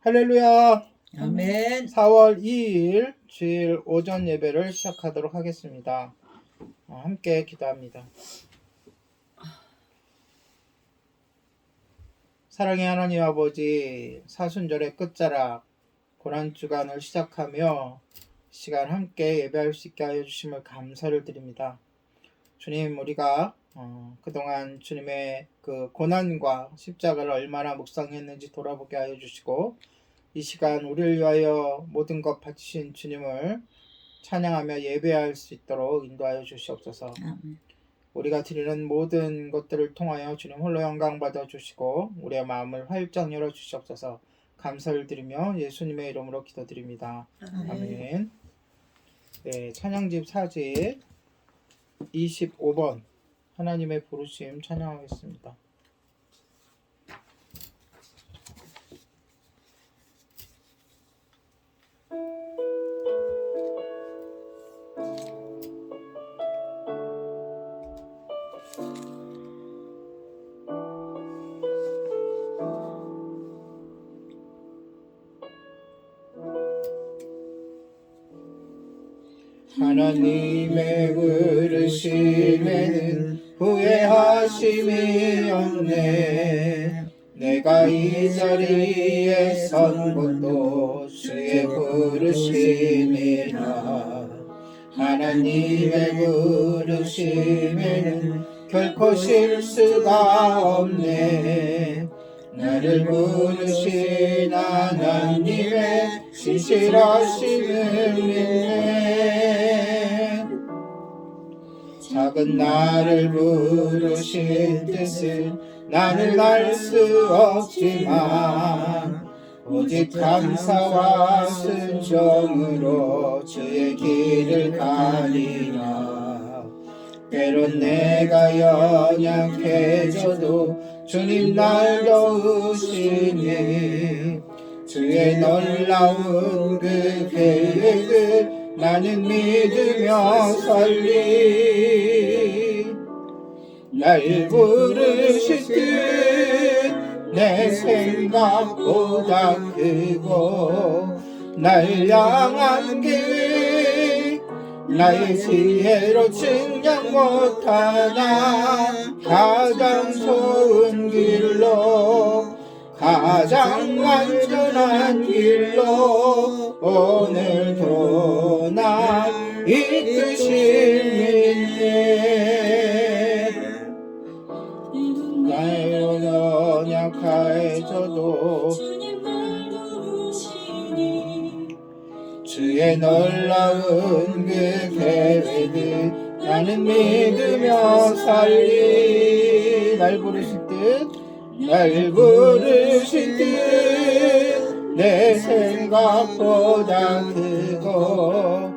할렐루야. 아멘. 4월 2일 주일 오전 예배를 시작하도록 하겠습니다. 함께 기도합니다. 사랑의 하나님 아버지, 사순절의 끝자락 고난주간을 시작하며 시간 함께 예배할 수 있게 하여 주심을 감사를 드립니다. 주님, 우리가 그동안 주님의 그 고난과 십자가를 얼마나 묵상했는지 돌아보게 하여 주시고, 이 시간 우리를 위하여 모든 것 바치신 주님을 찬양하며 예배할 수 있도록 인도하여 주시옵소서. 아멘. 우리가 드리는 모든 것들을 통하여 주님 홀로 영광 받아 주시고 우리의 마음을 활짝 열어 주시옵소서. 감사를 드리며 예수님의 이름으로 기도드립니다. 아멘. 네, 찬양집 4집 25번 하나님의 부르심 찬양하겠습니다. 하나님의 부르심에는 후회하심이 없네. 내가 이 자리에 선 것도 주의 부르심이라. 하나님의 부르심에는 결코 실수가 없네. 나를 부르신 하나님의 신실하심을 믿네. 작은 나를 부르신 뜻은 나는 알 수 없지만 오직 감사와 순종으로 주의 길을 가리라. 때론 내가 연약해져도 주님 날 도우시니 주의 놀라운 그 계획을 나는 믿으며 살리. 날 부르실 듯 내 생각보다 크고 날 향한 길 나의 지혜로 증량 못하나 가장 좋은 길로 가장 완전한 길로 오늘도 날 이끄시네. 나의 연약해져도 주의 놀라운 그 계획을 나는 믿으며 살리. 날 부르실 듯 내 생각보다 크고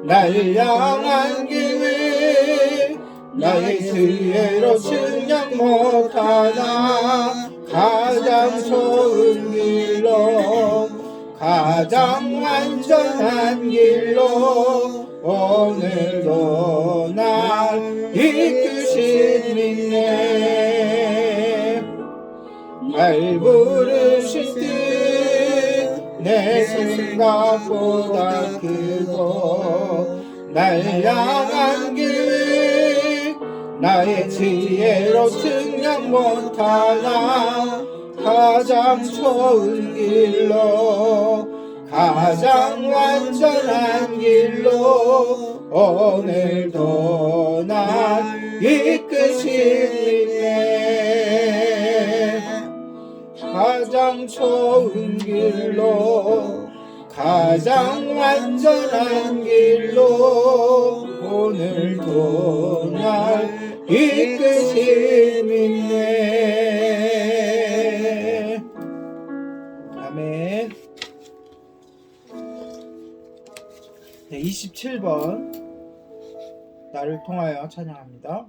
날 향한 길을 나의 지혜로 증량 못하나 가장 좋은 길로 가장 완전한 길로 오늘도 날 이끄시네. 날 부르실 듯 내 생각보다 크고 날 향한 길 나의 지혜로 증량 못하나 가장 좋은 길로 가장 완전한 길로 오늘도 날 이끄시네. 가장 좋은 길로 가장 완전한 길로 오늘도 날 이끄시네. 아멘. 네, 27번 나를 통하여 찬양합니다.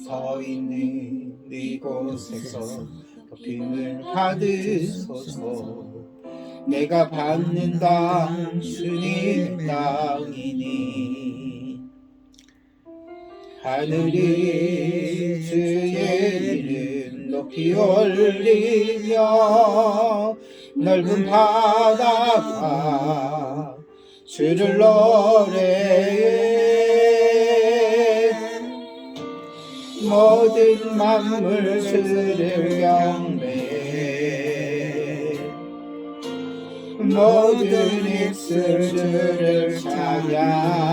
서 있는 이곳에서 높임을 받으소서. 내가 받는 땅 주님의 땅이니 하늘이 주의 이름 높이 올리며 넓은 바다가 주를 노래해 모든 만물 주를 경배해 모든 입술 주를 찬양해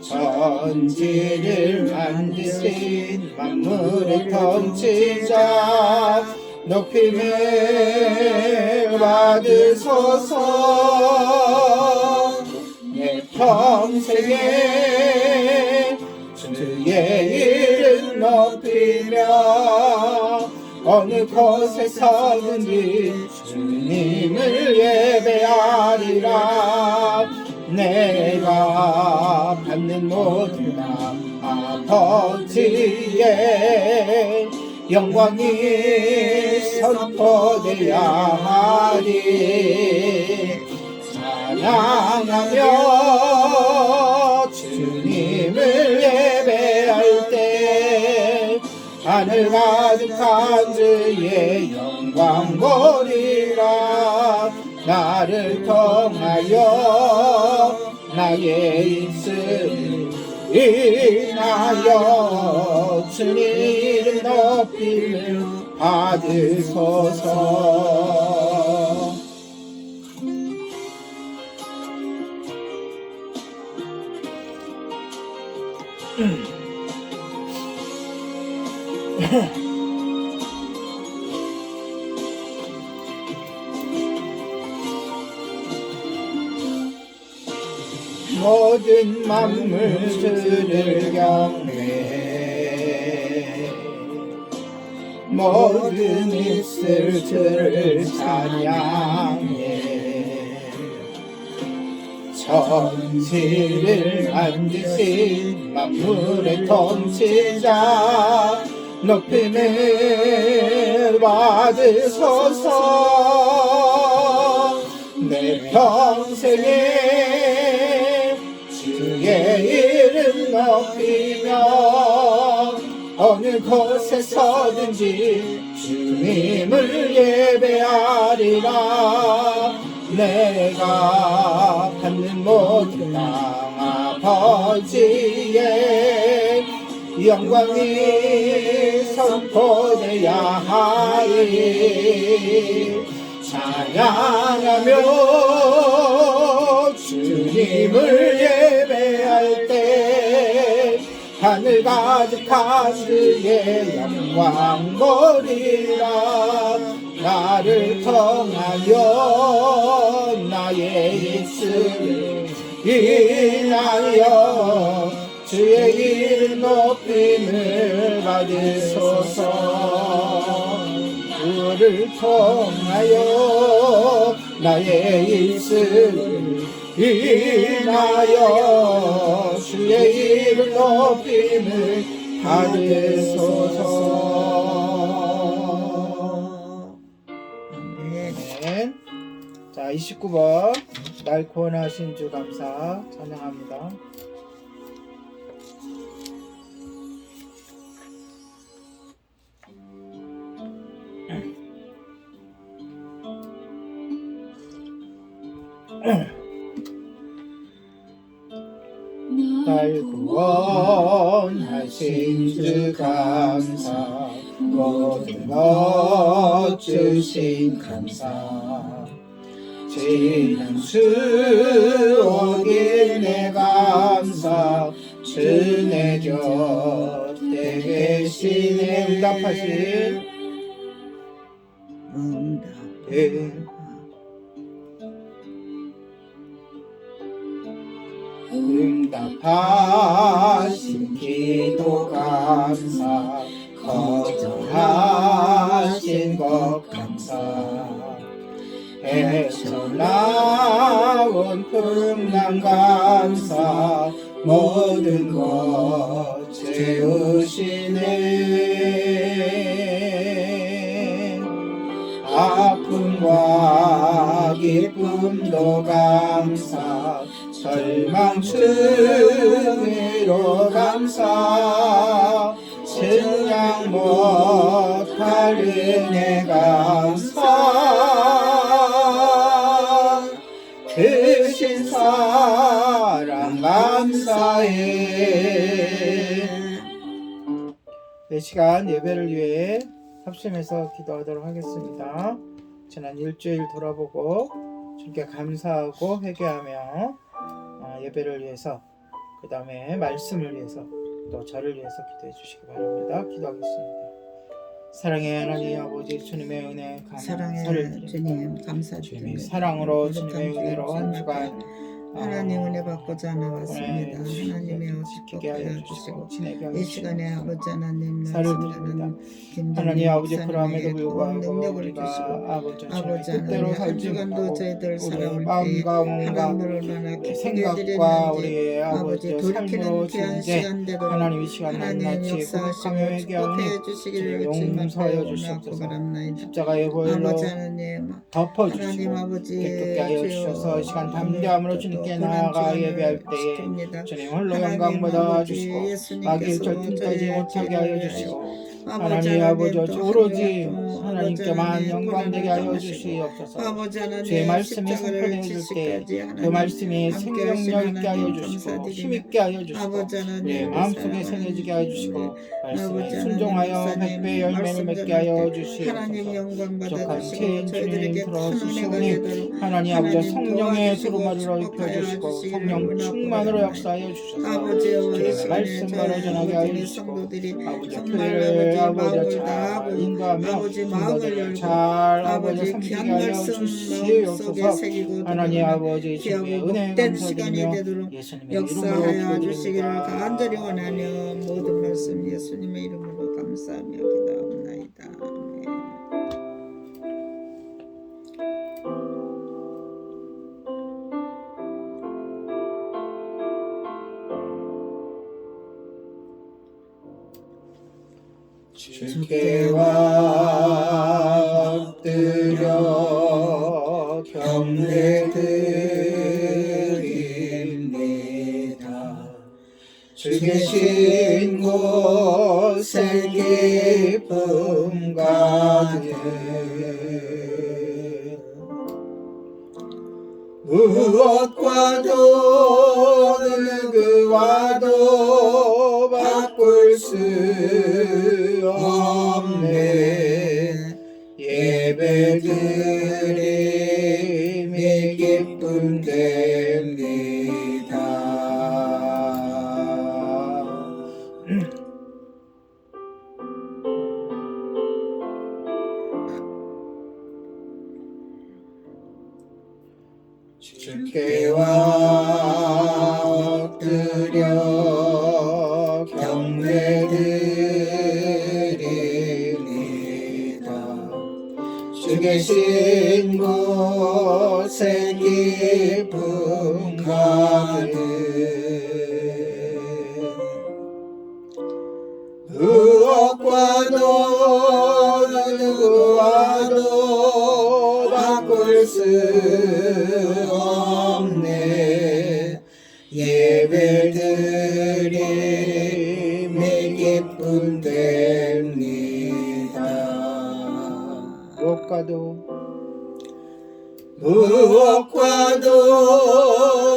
천지를 만드신 만물의 통치자 높임을 받으소서. 내 평생에 주의 이름 높이며 어느 곳에 서든지 주님을 예배하리라. 내가 받는 모든 땅 아버지의 영광이 선포되어야 하리. 찬양하며 주님을 예배할 때 하늘 가득한 주의 영광 보리라. 나를 통하여 나의 입술을 인하여 주님 이름 높임을 받으소서. 모든 만물 주를 경배해 모든 입술 주를 찬양해 천지를 만드신 만물의 통치자 높임을 받으소서. 내 평생에 주의 이름 높이며 어느 곳에 서든지 주님을 예배하리라. 내가 받는 모든 땅 아버지의 영광이 선포되어야 하리. 찬양하며 주님을 예배할 때 하늘 가득한 주의 영광 보리라. 나를 통하여 나의 입술을 인하여 주의 이름 높임을 받으소서. 주를 통하여 나의 입술을 인하여 주의 이름 높임을 받으소서. 아멘. 자, 29번 날 구원하신 주 감사 찬양합니다. 날 구원하신 주 감사 모든 것 주신 감사 지난 수억일 내 감사 주 내 곁에 계시네 응답하신 응답하신 기도 감사 거절하신 것 감사 헤쳐나온 풍랑 감사 모든 것 채우시네 아픔과 기쁨도 감사 절망 승리로 감사 증량 못할 은혜 감사 크신 사랑 감사해. 이 시간 예배를 위해 합심해서 기도하도록 하겠습니다. 지난 일주일 돌아보고 주님께 감사하고 회개하며 예배를 위해서 그 다음에 말씀을 위해서 또 저를 위해서 기도해 주시기 바랍니다. 기도하겠습니다. 사랑의 하나님 아버지 주님의 은혜 감사를 드립니다. 주님 감사드립니다. 주님의 사랑으로 주님의 은혜로 한 주간 하나님 은혜 받고자 나왔습니다. 하나님의 지키게 하여 주시고 지내게 하여 이 시간에 아버지 하나님 말씀드립니다. 하나님 아버지 그럼에도 불구하고 우리가 아버지 뜻대로 살지 못하고 우리의 마음과 몸과 생각과 우리의 아버지 삶으로 지는데 하나님 이 시간 낱낱이 고백하며 회개하오니 용서하여 주시옵소서. 십자가의 보혈로 덮어주시고 깨끗게 하여 주셔서 이 시간 담대함으로 주님께 나아가 예배할 때에 주님 홀로 영광받아 주시고 마귀의 절팀까지 못하게 하여 주시고 하나님 아버지 오로지 하나님께만 영광되게 하여 주시옵소서. 주의 말씀이 선포되어질 때 그 말씀이 생명력 있게 하여 주시고 힘있게 하여 주시고 우리의 마음속에 새겨지게 하여 주시고 말씀에 순종하여 백배의 열매를 맺게 하여 주시옵소서. 부족한 죄인 주님 들어주시오니 하나님 아버지 성령의 두루마리로 입혀주시고 성령 충만으로 역사하여 주셔서 주의 말씀 바로 전하게 하여 주시고 아버지 교회를 아버지 잘 인도하며 인도를 잘 아버지 섬기게 하여 주시옵소서. 하나님 아버지 주님의 은혜 감사드리며 예수님의 역사하여 이름으로 주시기를 기도드립니다. 간절히 원하며 모든 말씀 예수님의 이름으로 감사하며 기도합나이다. 아멘. 주께 엎드려 경배드립니다. 주 계신 곳에 기쁨 가득 무엇과도 누구와도 바꿀 수 없네. 예배드림이 기쁨 됩니다. 주께 엎드려 경배드립니다. 주 계신 곳에 기쁨 가득 무엇과도 누구와도 바꿀 수 없네. 예배드림이 기쁨 됩니다. 무엇과도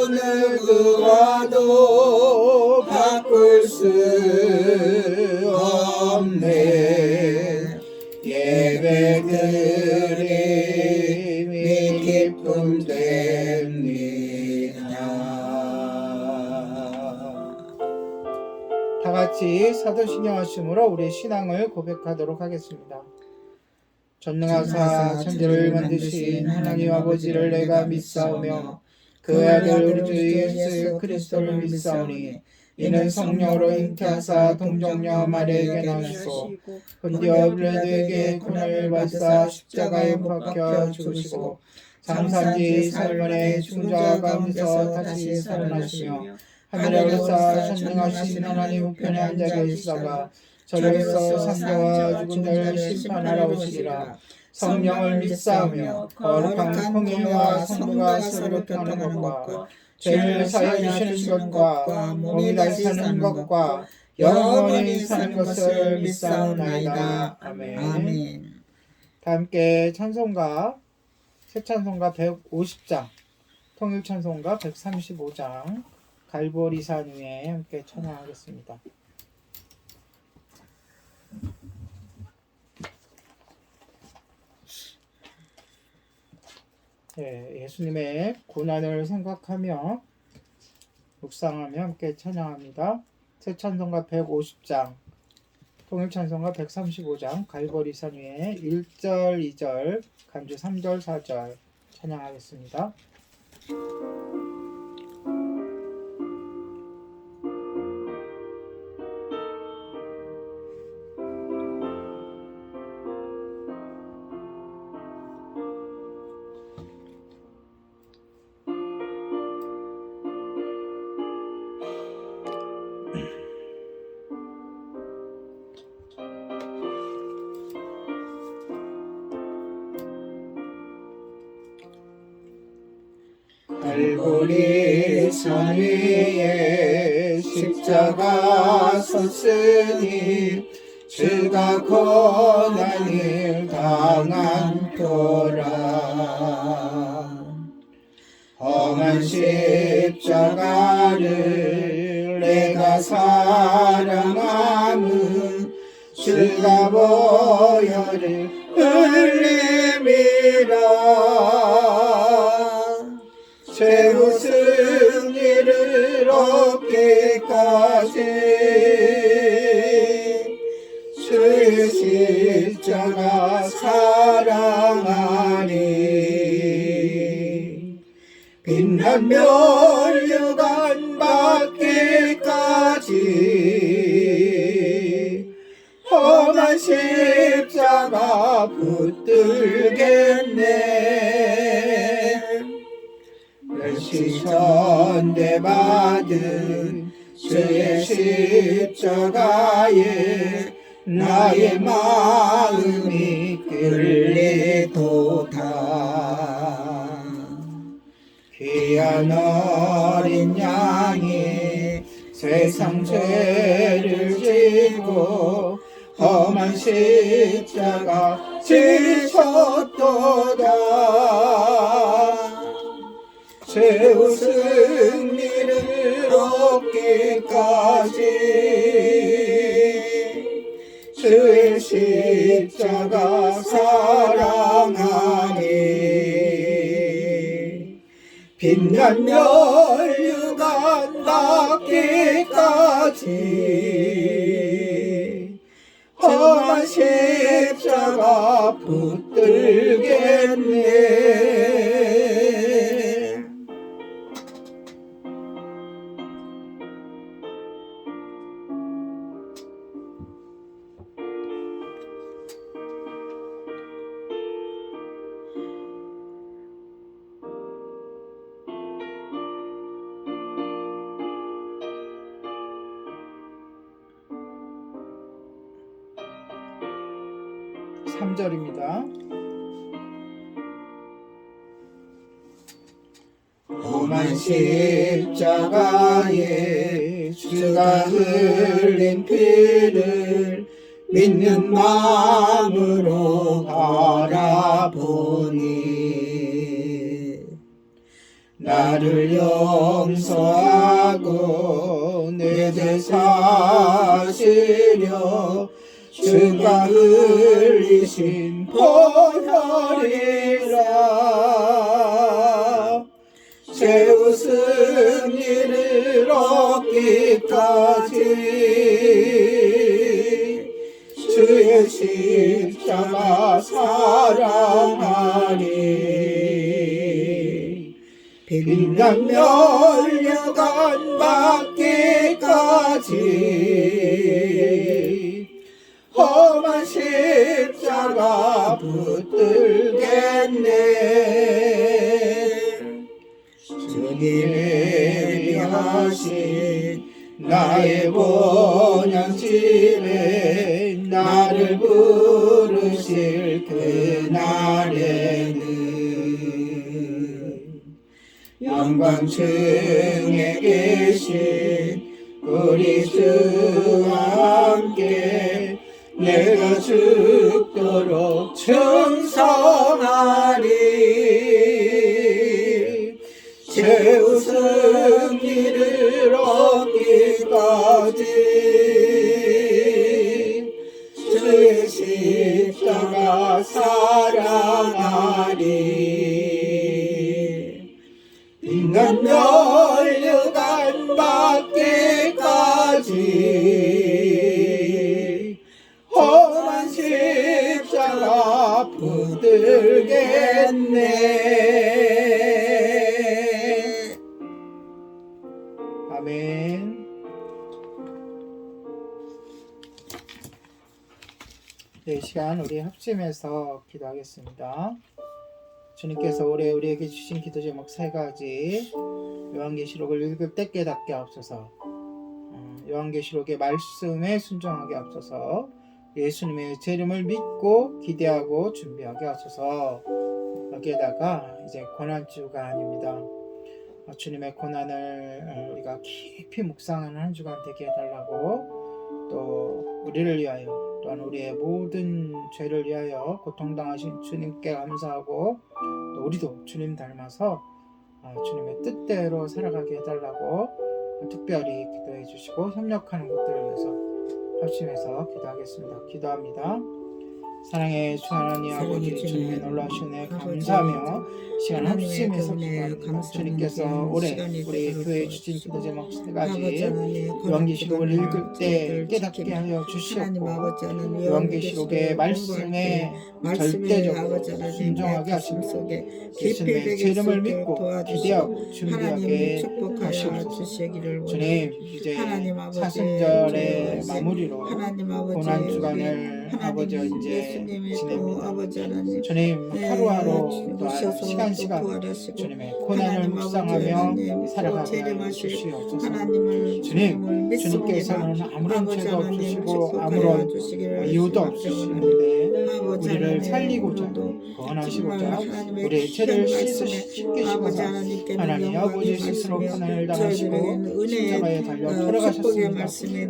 누구와도 바꿀 수 없네. 예배드림이 기쁨 됩니다. 다 같이 사도신경 하심으로 우리 신앙을 고백하도록 하겠습니다. 전능하사 천지를 만드신 하나님 아버지를 내가 믿사오며 그 아들 우리 주 예수 그리스도를 믿사오니 이는 성령으로 잉태하사 동정녀 마리아에게 나시고 본디오 빌라도에게 고난을 받으사 십자가에 못 박혀 죽으시고 장사지 3일만에 죽은 자 가운데서 다시 살아나시며 하늘에 올라사 전능하신 하나님 우편에 앉아 계시다가 저리서 산자와 죽은 자를 심판하러 오시리라. 성령을 믿사오며 거룩한 공예와 성부가 서로 교통하는 것과 죄를 사하여 주시는 것과 몸이 다시 사는 것과 영원히 사는 것을 믿사오나이다. 아멘. 아멘. 다 함께 찬송가 새 찬송가 150장 통일 찬송가 135장 갈보리산 위에 함께 찬양하겠습니다. 네, 예수님의 고난을 생각하며 묵상하며 함께 찬양합니다. 새 찬송가 150장 통일 찬송가 135장 갈보리산 위에 1절 2절 간주 3절 4절 찬양하겠습니다. 갈보리산 위에 십자가 섰으니 주가 고난을 당한도라. 험한 십자가를 내가 사랑함은 주가 보혈을 흘림이라. 최후 승리를 얻기까지 주의 십자가 사랑하니 빛난 면류관 받기까지 험한 십자가 붙들겠네. 멸시전대 받은 주의 십자가에 나의 마음이 끌리도다. 귀한 어린 양이 세상 죄를 지고 험한 십자가 지셨도다. 최후 승리를 얻기까지 주의 십자가 사랑하니 빛난 면류관 받기까지 험한 십자가 붙들겠네. 삼 절입니다. 험한 십자가에 주가 흘린 피를 믿는 마음으로 바라보니 나를 용서하고 내 죄 사시려 주가 흘리신 보혈이라. 최후 승리를 얻기까지 주의 십자가 사랑하니 빛난 면류관 받기까지 험한 십자가 붙들겠네. 주님의 위하신 나의 본향집에 나를 부르실 그날에는 영광층에 계신 우리 주와 함께 내가 죽도록 충성하리. 최후 승리를 얻기까지 주의 십자가 사랑하리. 빛난 멸류관 받기까지 험한 십자가 붙들겠네. 아멘. 이 시간 우리 합심해서 기도하겠습니다. 주님께서 올해 우리에게 주신 기도 제목 3가지, 요한계시록을 읽을 때 깨닫게 하옵소서, 요한계시록의 말씀에 순종하게 하옵소서, 예수님의 제 이름을 믿고 기대하고 준비하게 하소서. 여기에다가 이제 고난주가 아닙니다. 주님의 고난을 우리가 깊이 묵상하는 한 주간 되게 해달라고, 또 우리를 위하여 또한 우리의 모든 죄를 위하여 고통당하신 주님께 감사하고, 또 우리도 주님 닮아서 주님의 뜻대로 살아가게 해달라고 특별히 기도해 주시고, 협력하는 것들을 위해서 합심해서 기도하겠습니다. 기도합니다. 사랑의 주 하나님 아버지, 주님의 놀라우신 은혜 감사하며 시간 합심해서 기도합니다. 주님께서 올해 우리 교회에 주신 기도 제목 3가지, 요한계시록을 읽을 때 깨닫게 하여 주시옵고, 요한계시록의 말씀에 절대적으로 순종하게 하시고, 예수님의 제 이름을 믿고 기대하고 준비하게 하시옵소서. 주님, 이제 사순절의 마무리로 고난주간을 아버지 이제 지냅니다. 주님, 하루하루 또한 시간시간 주님의 고난을 묵상하며 살아가게 하여 주시옵소서. 주님, 주님께서는 아무런 죄도 없으시고 아무런 이유도 없으시는데 우리를 살리고자 구원하시고자 우리의 죄를 씻기시고자 하나님 아버지 스스로 고난을 당하시고 십자가에 달려 돌아가셨습니다.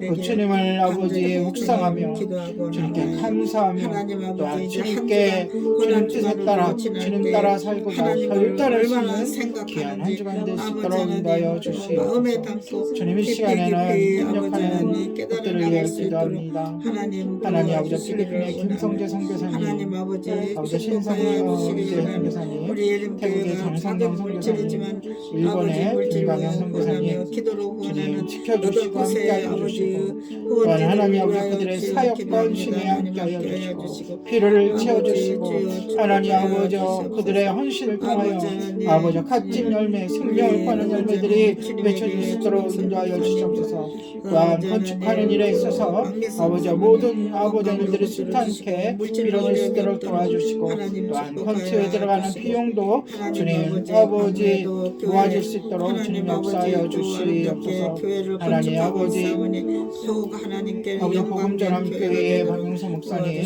그 주님을 아버지 묵상하며 주님께 감사하며 또한 주님께 주님 뜻에 따라 주님 따라 살고자 결단을 쓰는 귀한 한 주간 되시도록 인도하여 주시옵소서. 주님, 이 시간에는 협력하는 것들을 위해 기도합니다. 하나님 아버지, 필리핀의 김성재 선교사님, 아버지 신성호 선교사님, 태국의 장성경 선교사님, 일본의 김광현 선교사님, 주님 지켜주시고 함께하여 주시고, 또한 하나님 아버지 그들의 사역과 신에 함께하여 주시고 피를 채워주시고, 하나님 아버지 그들의 헌신을 통하여 아버지 갓진 열매, 생명을 파는 열매들이 맺혀질 수 있도록 인도하여 주시옵소서. 또한 건축하는 일에 있어서 아버지 모든 아버지 일들이 수탄케 이루어질 수 있도록 도와주시고, 또한 건축에 들어가는 비용도 주님 아버지 모아질 수 있도록 주님 역사하여 주시옵소서. 하나님 아버지 복음전함교회의 박용서 목사님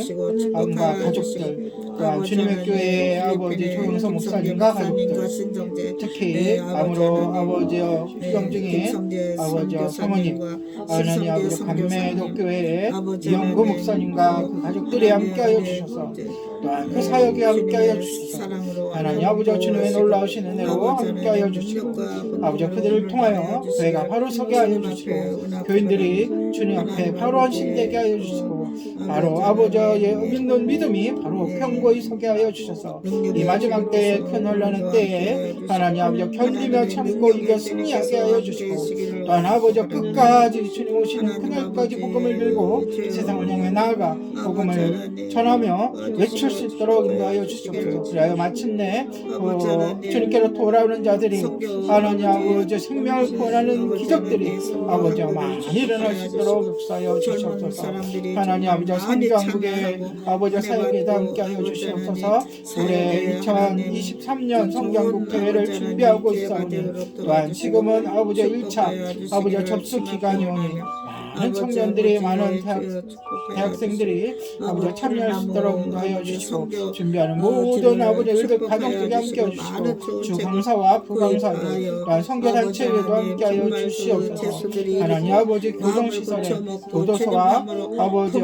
과 가족들, 또한 주님의 교회의 아버지 조용서 목사님과 가족들, 특히 아무로 아버지여 휴경 중인 아버지여 사모님, 하나님 아버지 감매도 교회의 이영구 목사님과 그 가족들이 함께하여 주셔서, 또한 그 사역에 함께하여 주셔서 하나님 아버지 주님의 놀라우신 은혜로 함께하여 주시고, 아버지 그들을 통하여 교회가 바로 서게 하여 주시고, 교인들이 주님 앞에 바로 헌신되게 하여 주시고, 바로 아버지의 믿는 믿음이 바로 편고히 서게 하여 주셔서 이 마지막 때의 큰 혼란의 때에 하나님 아버지 견디며 참고 이겨 승리하게 하여 주시고, 또한 아버지 끝까지 주님 오시는 그날까지 복음을 들고 세상을 향해 나아가 복음을 전하며 외칠 수 있도록 인도하여 주시옵소서. 그리하여 마침내 주님께로 돌아오는 자들이 하나님 아버지 생명을 구원하는 기적들이 아버지 많이 일어날 수 있도록 역사하여 주시옵소서. 하나님 아버지 성경국의 아버지 사역에도 함께하여 주시옵소서. 올해 2023년 성경국 대회를 준비하고 있사오니, 또한 지금은 아버지 1차 아버지 접수 기간이 오니 많은 청년들이 많은 대학생들이 아버지 참여할 수 있도록 인도하여 주시고 준비하는 모든 아버지 의료 가정들이 함께 해주시고 주 강사와 부강사들 또한 선교단체에도 함께하여 주시옵소서. 하나님 아버지 교정시설에 교도소와 아버지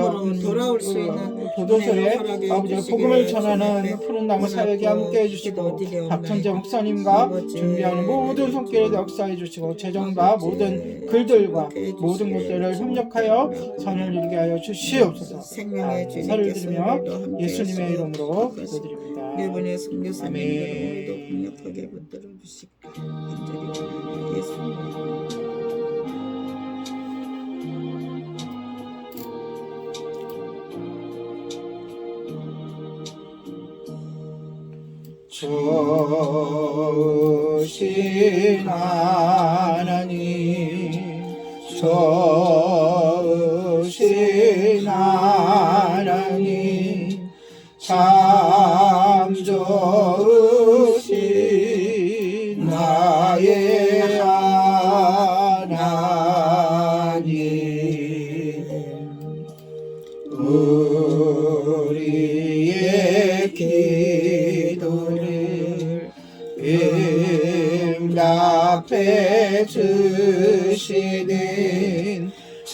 교도소에 아버지 복음을 전하는 푸른 나무 사역에 함께 해주시고 박천재 목사님과 준비하는 모든 손길에 역사해 주시고 재정과 모든 글들과 모든 것들을 협력하여 선을 이루게 하여 주시옵소서. 감사를 드리며 예수님의 이름으로 기도드립니다. 이번에 선교사님들 아멘. 오늘도 강력하게 붙들어 주시고 간절히 예수님. 주신 하나님 주신 하나님 참 좋으신 나의 하나님 우리의 기도를 응답해 주시는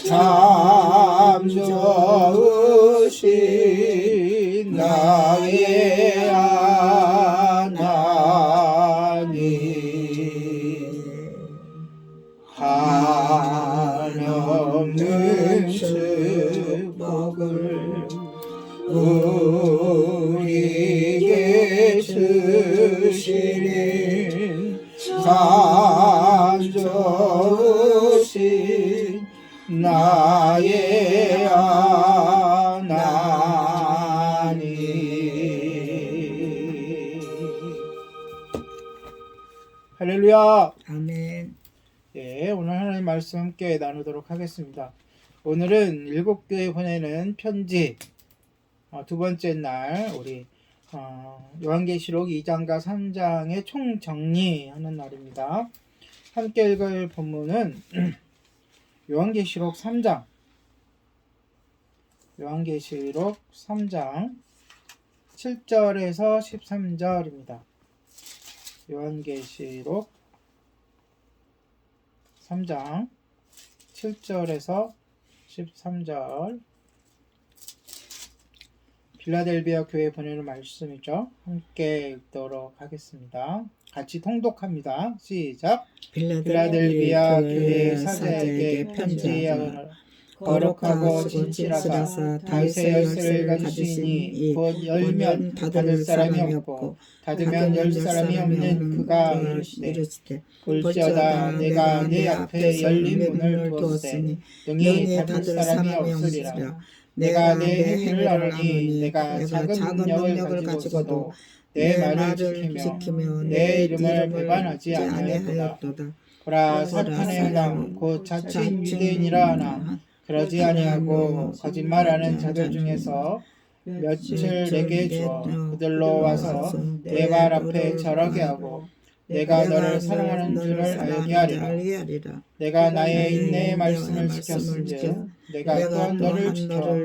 참 좋으신 나의 하나님 한없는 축복을 우리에게 주시는 참 좋으신 나의 하나님. 할렐루야. 아멘. 예, 오늘 하나님 말씀 함께 나누도록 하겠습니다. 오늘은 7교회 보내는 편지 두 번째 날 우리 요한계시록 2장과 3장의 총정리하는 날입니다. 함께 읽을 본문은 요한계시록 3장 7절에서 13절입니다. 요한계시록 3장 7절에서 13절 빌라델비아 교회 보내는 말씀이죠. 함께 읽도록 하겠습니다. 같이 통독합니다. 시작. 빌라델비아 교회 사자에게 편지하노라. 거룩하고 진실하사 다윗의 열쇠를 가지시니 곧 열면 닫을 사람이 없고 닫으면 열 사람이 없는 그가 이르시되 볼지어다 내가 네 앞에 열린 문을 두었으니 능히 닫을 사람이 없으리라. 내가 내 행위를 아노니 내가 작은 능력을 가지고서도 내 말을 지키며 내 이름을 배반하지 아니하였도다. 보라 사탄의 해당 곧 자칭 유대인이라 하나 그러지 아니하고 거짓말하는 자들 중에서 며칠 내게 주어 그들로 와서 내 말 앞에 절하게 하고 내가 너를 사랑하는 줄을 알게 하리라. 내가 나의 인내의 말씀을 지켰은즉 내가 또한 너를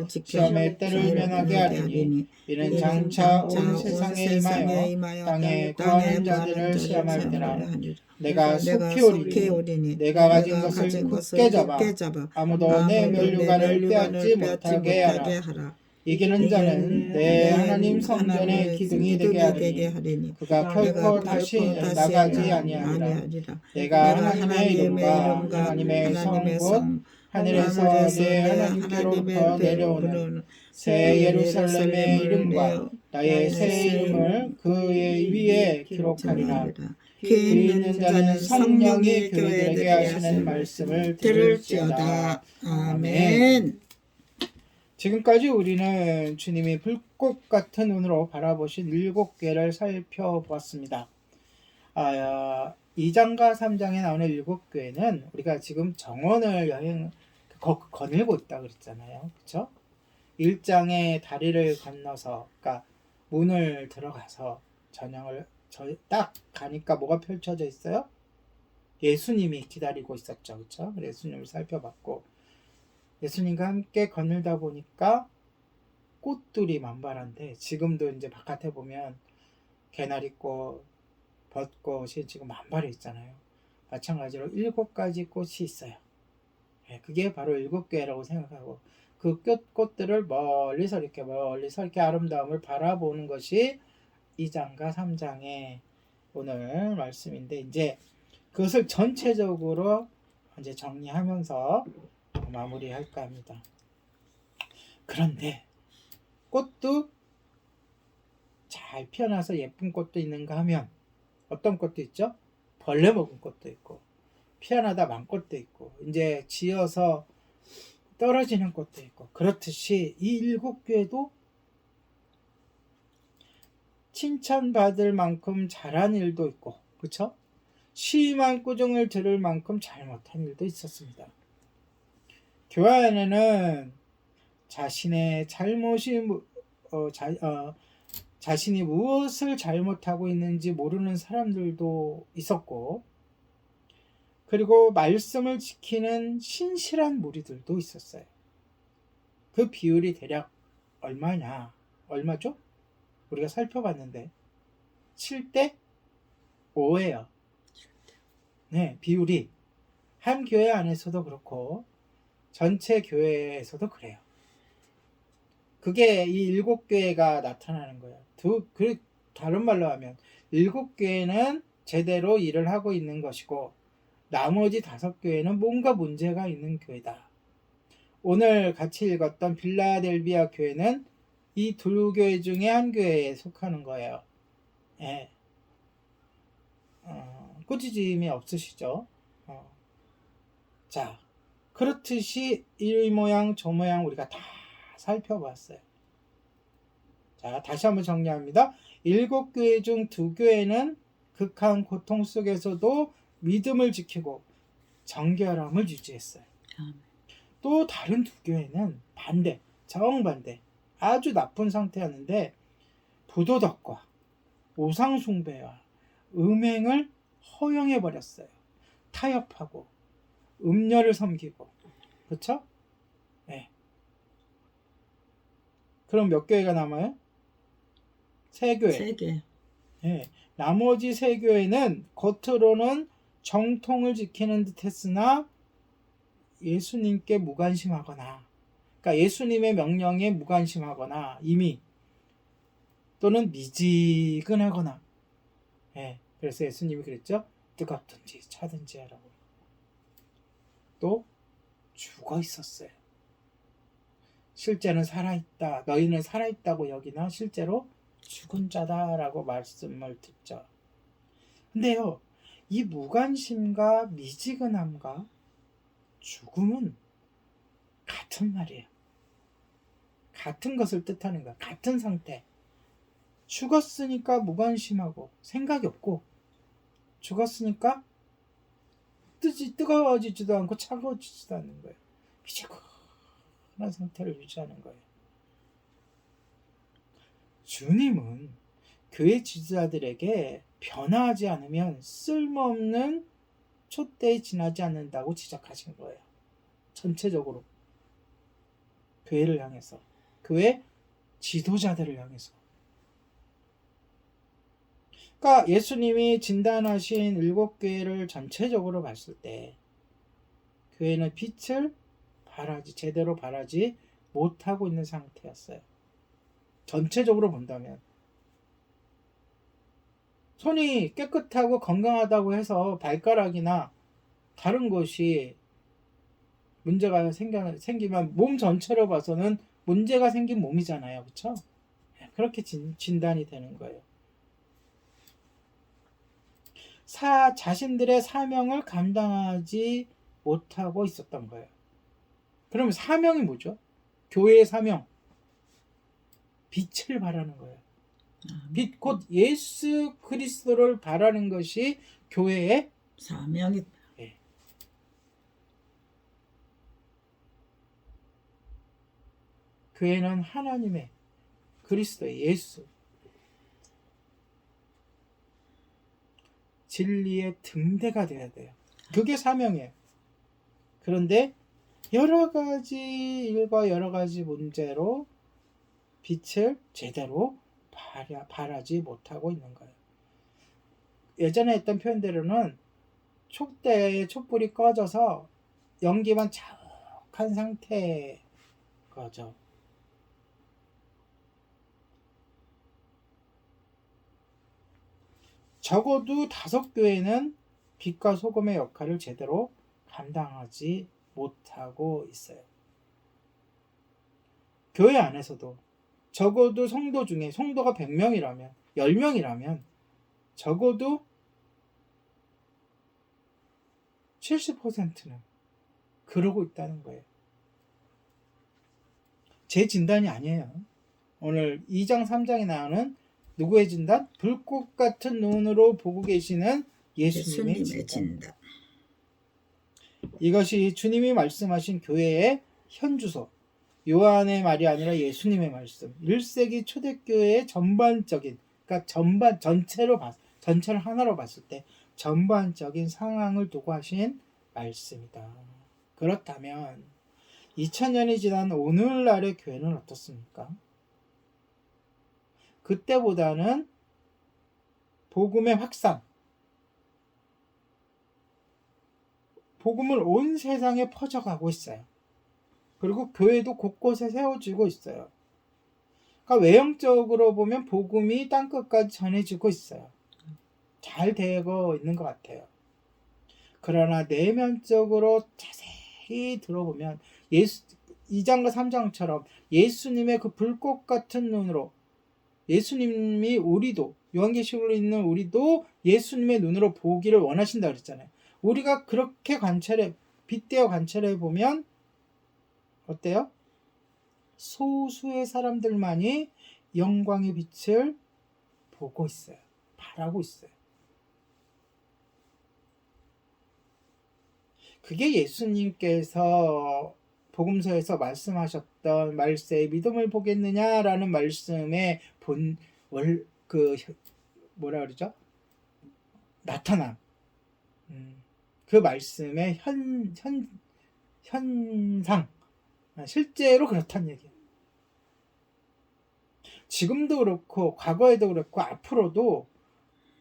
지켜 시험의 때를 면하게 하리니 이는 장차 온 세상에 임하여 땅에 거하는 자들을 시험할 때라. 내가 속히 오리니 내가 가진 것을 굳게 잡아 아무도 내 면류관을 빼앗지 못하게 하라. 이기는 자는 내 하나님 성전의 기둥이 되게 하리니 그가 결코 다시 나가지 아니하리라. 내가 하나님의 이름과 하나님의 성 곧 하늘에서 내 하나님께로부터 내려오는 새 예루살렘의 이름과 나의 새 이름을 그의 위에 기록하리라. 귀 있는 자는 성령이 교회들에게 하시는 말씀을 들을지어다. 아멘. 지금까지 우리는 주님이 불꽃 같은 눈으로 바라보신 7개를 살펴보았습니다. 2장과 3장에 나오는 7교회는 우리가 지금 정원을 거닐고 있다 그랬잖아요. 그렇죠? 1장의 다리를 건너서 그러니까 문을 들어가서 전형을 딱 가니까 뭐가 펼쳐져 있어요? 예수님이 기다리고 있었죠. 그렇죠? 예수님을 살펴봤고 예수님과 함께 거닐다 보니까 꽃들이 만발한데, 지금도 이제 바깥에 보면 개나리꽃, 벚꽃이 지금 만발해 있잖아요. 마찬가지로 7가지 꽃이 있어요. 그게 바로 7교회라고 생각하고, 그 꽃들을 멀리서 이렇게 아름다움을 바라보는 것이 2장과 3장의 오늘 말씀인데, 이제 그것을 전체적으로 이제 정리하면서 마무리할까 합니다. 그런데 꽃도 잘 피어나서 예쁜 꽃도 있는가 하면, 어떤 꽃도 있죠? 벌레 먹은 꽃도 있고, 피어나다 만 꽃도 있고, 이제 지어서 떨어지는 꽃도 있고, 그렇듯이 이 7교회도 칭찬받을 만큼 잘한 일도 있고, 그쵸? 심한 꾸중을 들을 만큼 잘못한 일도 있었습니다. 교회 안에는 자신의 잘못이 자신이 무엇을 잘못하고 있는지 모르는 사람들도 있었고, 그리고 말씀을 지키는 신실한 무리들도 있었어요. 그 비율이 대략 얼마죠? 우리가 살펴봤는데 7대 5예요. 네, 비율이 한 교회 안에서도 그렇고 전체 교회에서도 그래요. 그게 이 7교회가 나타나는 거예요. 다른 말로 하면 7교회는 제대로 일을 하고 있는 것이고, 나머지 5교회는 뭔가 문제가 있는 교회다. 오늘 같이 읽었던 빌라델비아 교회는 이 2교회 중에 한 교회에 속하는 거예요. 예. 꾸짖음이 없으시죠? 자, 그렇듯이 이 모양 저 모양 우리가 다 살펴봤어요. 자, 다시 한번 정리합니다. 7교회 중 2교회는 극한 고통 속에서도 믿음을 지키고 정결함을 유지했어요. 또 다른 2교회는 정반대, 아주 나쁜 상태였는데 부도덕과 우상숭배와 음행을 허용해버렸어요. 타협하고 음녀를 섬기고, 그렇죠? 네. 그럼 몇 교회가 남아요? 3교회. 3개. 네. 나머지 3교회는 겉으로는 정통을 지키는 듯 했으나 예수님께 무관심하거나, 그러니까 예수님의 명령에 무관심하거나 이미, 또는 미지근하거나, 그래서 예수님이 그랬죠? 뜨겁든지 차든지 하라고. 또 죽어 있었어요. 실제는 살아있다, 너희는 살아있다고 여기나 실제로 죽은 자다라고 말씀을 듣죠. 근데요, 이 무관심과 미지근함과 죽음은 같은 말이에요. 같은 것을 뜻하는 거야. 같은 상태. 죽었으니까 무관심하고 생각이 없고, 죽었으니까 뜨거워지지도 않고 차가워지지도 않는 거예요. 미지근한 상태를 유지하는 거예요. 주님은 교회 지지자들에게 변화하지 않으면 쓸모없는 촛대에 지나지 않는다고 지적하신 거예요. 전체적으로 교회를 향해서, 교회 지도자들을 향해서. 그러니까 예수님이 진단하신 7교회를 전체적으로 봤을 때 교회는 빛을 제대로 발하지 못하고 있는 상태였어요. 전체적으로 본다면. 손이 깨끗하고 건강하다고 해서 발가락이나 다른 것이 문제가 생기면 몸 전체로 봐서는 문제가 생긴 몸이잖아요. 그렇죠? 그렇게 진단이 되는 거예요. 자신들의 사명을 감당하지 못하고 있었던 거예요. 그러면 사명이 뭐죠? 교회의 사명. 빛을 발하는 거예요. 빛, 곧 예수 그리스도를 바라는 것이 교회의 사명이. 교회는 하나님의, 그리스도의, 예수, 진리의 등대가 되어야 돼요. 그게 사명이에요. 그런데 여러 가지 일과 여러 가지 문제로 빛을 제대로 발하지 못하고 있는 거예요. 예전에 했던 표현대로는 촛대에 촛불이 꺼져서 연기만 자욱한 상태인 거죠. 적어도 5교회는 빛과 소금의 역할을 제대로 감당하지 못하고 있어요. 교회 안에서도 적어도 성도 중에 성도가 100명이라면 10명이라면 적어도 70%는 그러고 있다는 거예요. 제 진단이 아니에요. 오늘 2장 3장에 나오는 누구의 진단? 불꽃 같은 눈으로 보고 계시는 예수님의 진단. 이것이 주님이 말씀하신 교회의 현주소, 요한의 말이 아니라 예수님의 말씀, 1세기 초대교회의 전반적인, 그러니까 전체를 하나로 봤을 때 전반적인 상황을 두고 하신 말씀이다. 그렇다면 2000년이 지난 오늘날의 교회는 어떻습니까? 그때보다는 복음의 확산, 복음을 온 세상에 퍼져가고 있어요. 그리고 교회도 곳곳에 세워지고 있어요. 그러니까 외형적으로 보면 복음이 땅끝까지 전해지고 있어요. 잘 되고 있는 것 같아요. 그러나 내면적으로 자세히 들어보면 2장과 3장처럼 예수님의 그 불꽃 같은 눈으로 예수님이 우리도 요한계시록으로 있는 우리도 예수님의 눈으로 보기를 원하신다 그랬잖아요. 우리가 그렇게 빗대어 관찰해 보면 어때요? 소수의 사람들만이 영광의 빛을 보고 있어요. 바라고 있어요. 그게 예수님께서 복음서에서 말씀하셨던 말세에 믿음을 보겠느냐라는 말씀의 뭐라 그러죠? 나타남. 그 말씀의 현상. 실제로 그렇다는 얘기예요. 지금도 그렇고 과거에도 그렇고 앞으로도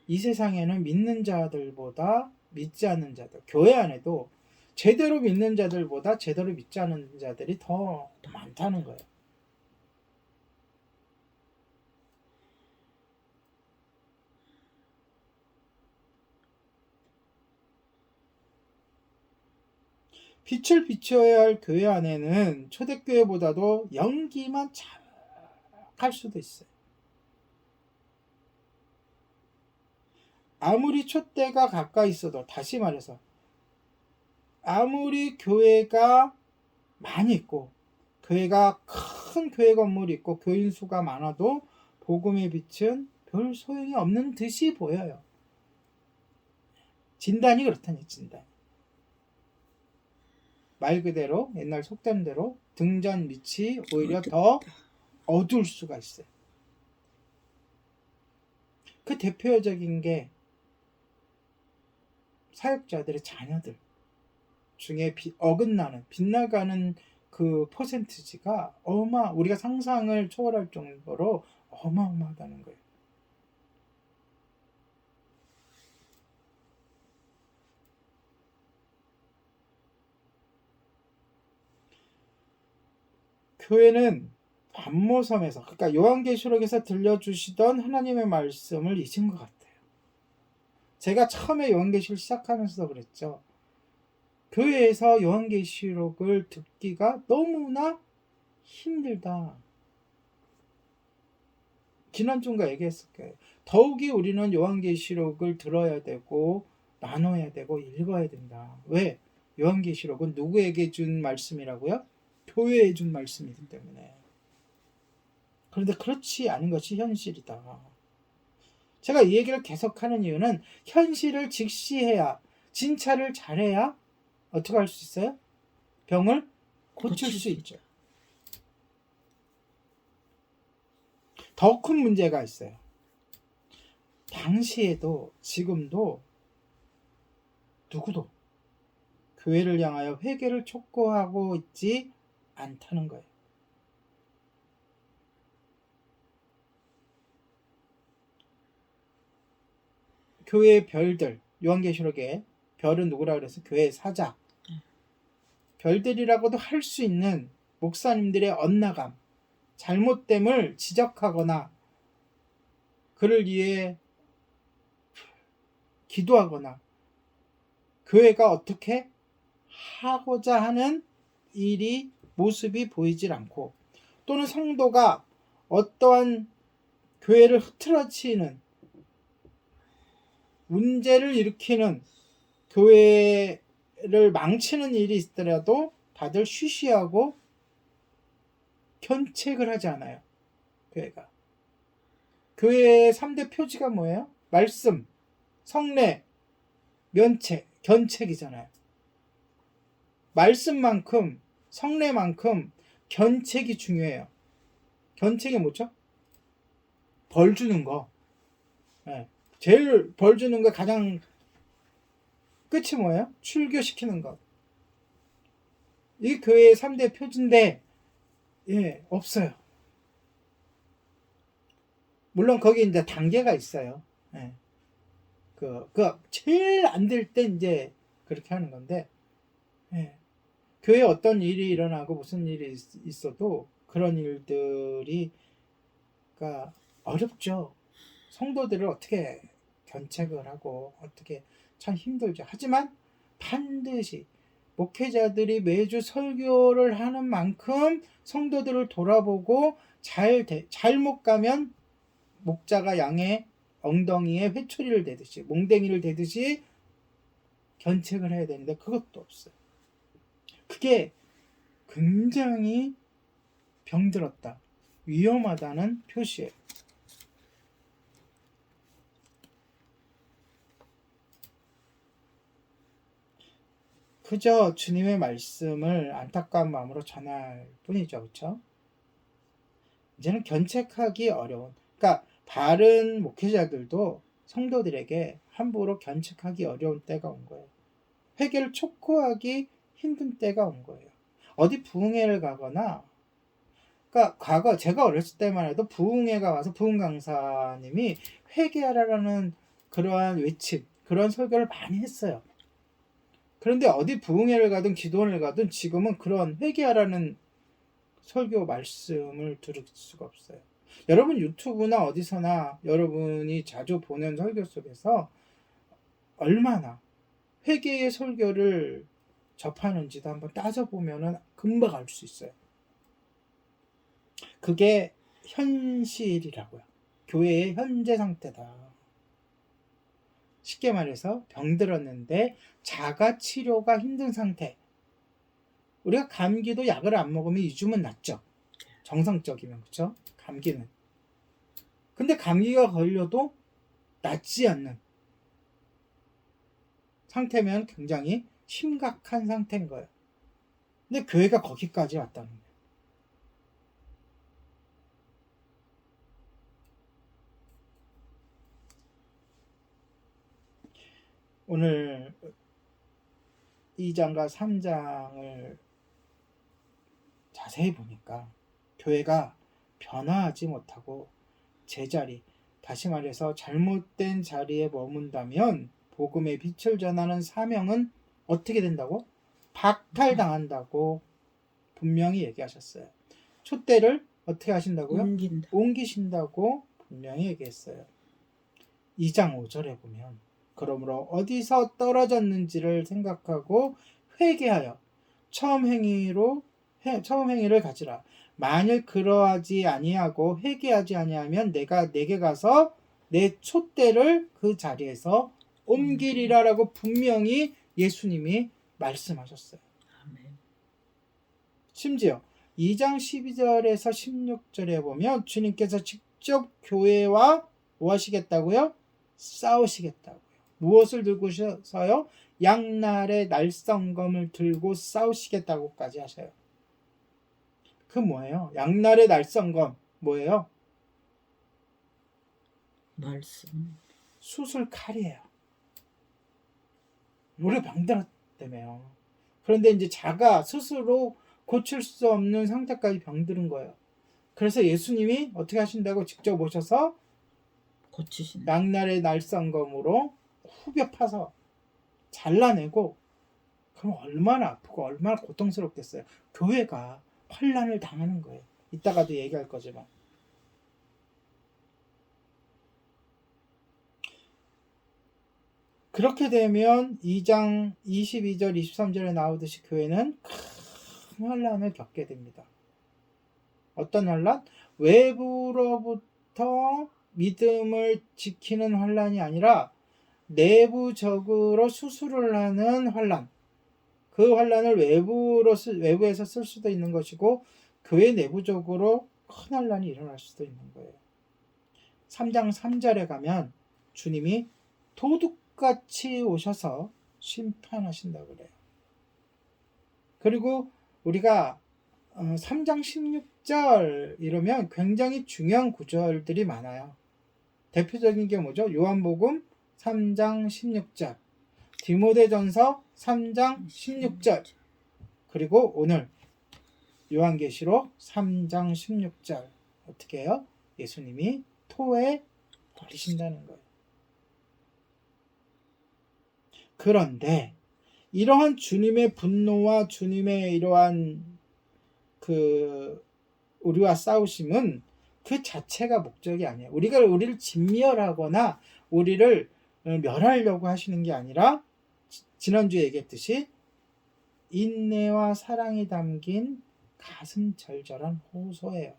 이 세상에는 믿는 자들보다 믿지 않는 자들, 교회 안에도 제대로 믿는 자들보다 제대로 믿지 않는 자들이 더 많다는 거예요. 빛을 비춰야 할 교회 안에는 초대교회보다도 연기만 잘할 수도 있어요. 아무리 촛대가 가까이 있어도, 다시 말해서 아무리 교회가 많이 있고 교회가 큰 교회 건물이 있고 교인 수가 많아도 복음의 빛은 별 소용이 없는 듯이 보여요. 진단이 그렇다니. 진단. 말 그대로 옛날 속담대로 등잔 밑이 오히려 더 어두울 수가 있어요. 그 대표적인 게 사역자들의 자녀들 중에 어긋나는, 빗나가는 그 퍼센티지가 우리가 상상을 초월할 정도로 어마어마하다는 거예요. 교회는 반모섬에서, 그러니까 요한계시록에서 들려주시던 하나님의 말씀을 잊은 것 같아요. 제가 처음에 요한계시록 시작하면서도 그랬죠. 교회에서 요한계시록을 듣기가 너무나 힘들다. 지난주인가 얘기했을 거예요. 더욱이 우리는 요한계시록을 들어야 되고 나눠야 되고 읽어야 된다. 왜? 요한계시록은 누구에게 준 말씀이라고요? 교회에 준 말씀이기 때문에. 그런데 그렇지 않은 것이 현실이다. 제가 이 얘기를 계속하는 이유는 현실을 직시해야, 진찰을 잘해야 어떻게 할 수 있어요? 병을 고칠 수 있죠. 더 큰 문제가 있어요. 당시에도 지금도 누구도 교회를 향하여 회개를 촉구하고 있지 않다는 거예요. 교회의 별들, 요한계시록에 별은 누구라 그래서 교회의 사자, 별들이라고도 할 수 있는 목사님들의 엇나감, 잘못됨을 지적하거나 그를 위해 기도하거나 교회가 어떻게 하고자 하는 일이 모습이 보이질 않고, 또는 성도가 어떠한 교회를 흐트러치는 문제를 일으키는 교회를 망치는 일이 있더라도 다들 쉬쉬하고 견책을 하지 않아요. 교회가. 교회의 3대 표지가 뭐예요? 말씀, 성례, 면책, 견책이잖아요. 말씀만큼 성례만큼 견책이 중요해요. 견책이 뭐죠? 벌 주는 거. 네. 제일 벌 주는 거 가장 끝이 뭐예요? 출교시키는 것. 이 교회의 3대 표지인데 없어요. 물론 거기 이제 단계가 있어요. 예. 그 제일 안 될 때 이제 그렇게 하는 건데, 예. 교회에 어떤 일이 일어나고 무슨 일이 있어도 그런 일들이 그러니까 어렵죠. 성도들을 어떻게 견책을 하고 어떻게, 참 힘들죠. 하지만 반드시 목회자들이 매주 설교를 하는 만큼 성도들을 돌아보고 잘못 가면 목자가 양의 엉덩이에 회초리를 대듯이, 몽댕이를 대듯이 견책을 해야 되는데 그것도 없어요. 그게 굉장히 병들었다, 위험하다는 표시예요. 그저 주님의 말씀을 안타까운 마음으로 전할 뿐이죠. 그렇죠? 이제는 견책하기 어려운, 그러니까 바른 목회자들도 성도들에게 함부로 견책하기 어려운 때가 온 거예요. 회개를 촉구하기 힘든 때가 온 거예요. 어디 부흥회를 가거나, 그러니까 과거 제가 어렸을 때만 해도 부흥회가 와서 부흥 강사님이 회개하라라는 그러한 외침, 그런 설교를 많이 했어요. 그런데 어디 부흥회를 가든 기도원을 가든 지금은 그런 회개하라는 설교 말씀을 들을 수가 없어요. 여러분 유튜브나 어디서나 여러분이 자주 보는 설교 속에서 얼마나 회개의 설교를 접하는지도 한번 따져보면 금방 알 수 있어요. 그게 현실이라고요. 교회의 현재 상태다. 쉽게 말해서 병들었는데 자가 치료가 힘든 상태. 우리가 감기도 약을 안 먹으면 2주면 낫죠. 정상적이면. 그렇죠? 감기는. 근데 감기가 걸려도 낫지 않는 상태면 굉장히 심각한 상태인 거예요. 근데 교회가 거기까지 왔다는 거예요. 오늘 2장과 3장을 자세히 보니까 교회가 변화하지 못하고 제자리, 다시 말해서 잘못된 자리에 머문다면 복음의 빛을 전하는 사명은 어떻게 된다고? 박탈당한다고 분명히 얘기하셨어요. 촛대를 어떻게 하신다고요? 옮기신다고 분명히 얘기했어요. 2장 5절에 보면, 그러므로 어디서 떨어졌는지를 생각하고 회개하여 처음 행위를 가지라. 만일 그러하지 아니하고 회개하지 아니하면 내가 내게 가서 내 촛대를 그 자리에서 옮기리라라고 분명히 예수님이 말씀하셨어요. 심지어 2장 12절에서 16절에 보면 주님께서 직접 교회와 뭐 하시겠다고요? 싸우시겠다고요. 무엇을 들고서요? 양날의 날성검을 들고 싸우시겠다고까지 하셔요. 그 뭐예요? 양날의 날성검 뭐예요? 말씀. 수술 칼이에요. 우리 병들었다며요. 그런데 이제 자가 스스로 고칠 수 없는 상태까지 병들은 거예요. 그래서 예수님이 어떻게 하신다고 직접 오셔서 고치시는. 양날의 날성검으로 후벼 파서 잘라내고, 그럼 얼마나 아프고 얼마나 고통스럽겠어요. 교회가 환난을 당하는 거예요. 이따가도 얘기할 거지만. 그렇게 되면 2장 22절 23절에 나오듯이 교회는 큰 환난을 겪게 됩니다. 어떤 환난? 외부로부터 믿음을 지키는 환난이 아니라 내부적으로 수술을 하는 환난. 그 환난을 외부에서 쓸 수도 있는 것이고, 교회 내부적으로 큰 환난이 일어날 수도 있는 거예요. 3장 3절에 가면 주님이 도둑같이 오셔서 심판하신다고 그래요. 그리고 우리가 3장 16절 이러면 굉장히 중요한 구절들이 많아요. 대표적인 게 뭐죠? 요한복음 3장 16절, 디모데전서 3장 16절, 그리고 오늘 요한계시록 3장 16절. 어떻게 해요? 예수님이 토에 버리신다는 거예요. 그런데 이러한 주님의 분노와 주님의 이러한 우리와 싸우심은 그 자체가 목적이 아니에요. 우리를 진멸하거나 우리를 멸하려고 하시는 게 아니라, 지난주에 얘기했듯이 인내와 사랑이 담긴 가슴 절절한 호소예요.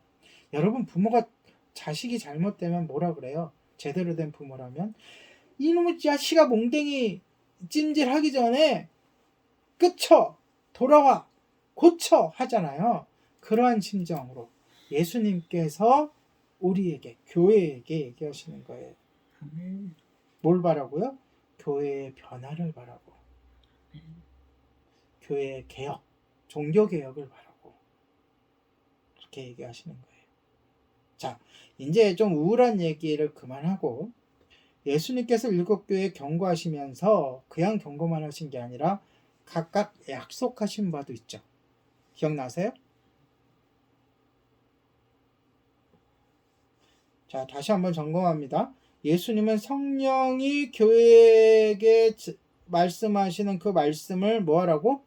여러분, 부모가 자식이 잘못되면 뭐라 그래요? 제대로 된 부모라면 이놈의 자식아, 몽댕이 찜질하기 전에 끝쳐, 돌아와, 고쳐 하잖아요. 그러한 심정으로 예수님께서 우리에게, 교회에게 얘기하시는 거예요. 아멘. 뭘 바라고요? 교회의 변화를 바라고, 교회의 개혁, 종교 개혁을 바라고, 그렇게 얘기하시는 거예요. 자, 이제 좀 우울한 얘기를 그만하고, 예수님께서 7교회에 경고하시면서 그냥 경고만 하신 게 아니라 각각 약속하신 바도 있죠. 기억나세요? 자, 다시 한번 점검합니다. 예수님은 성령이 교회에게 말씀하시는 그 말씀을 뭐 하라고?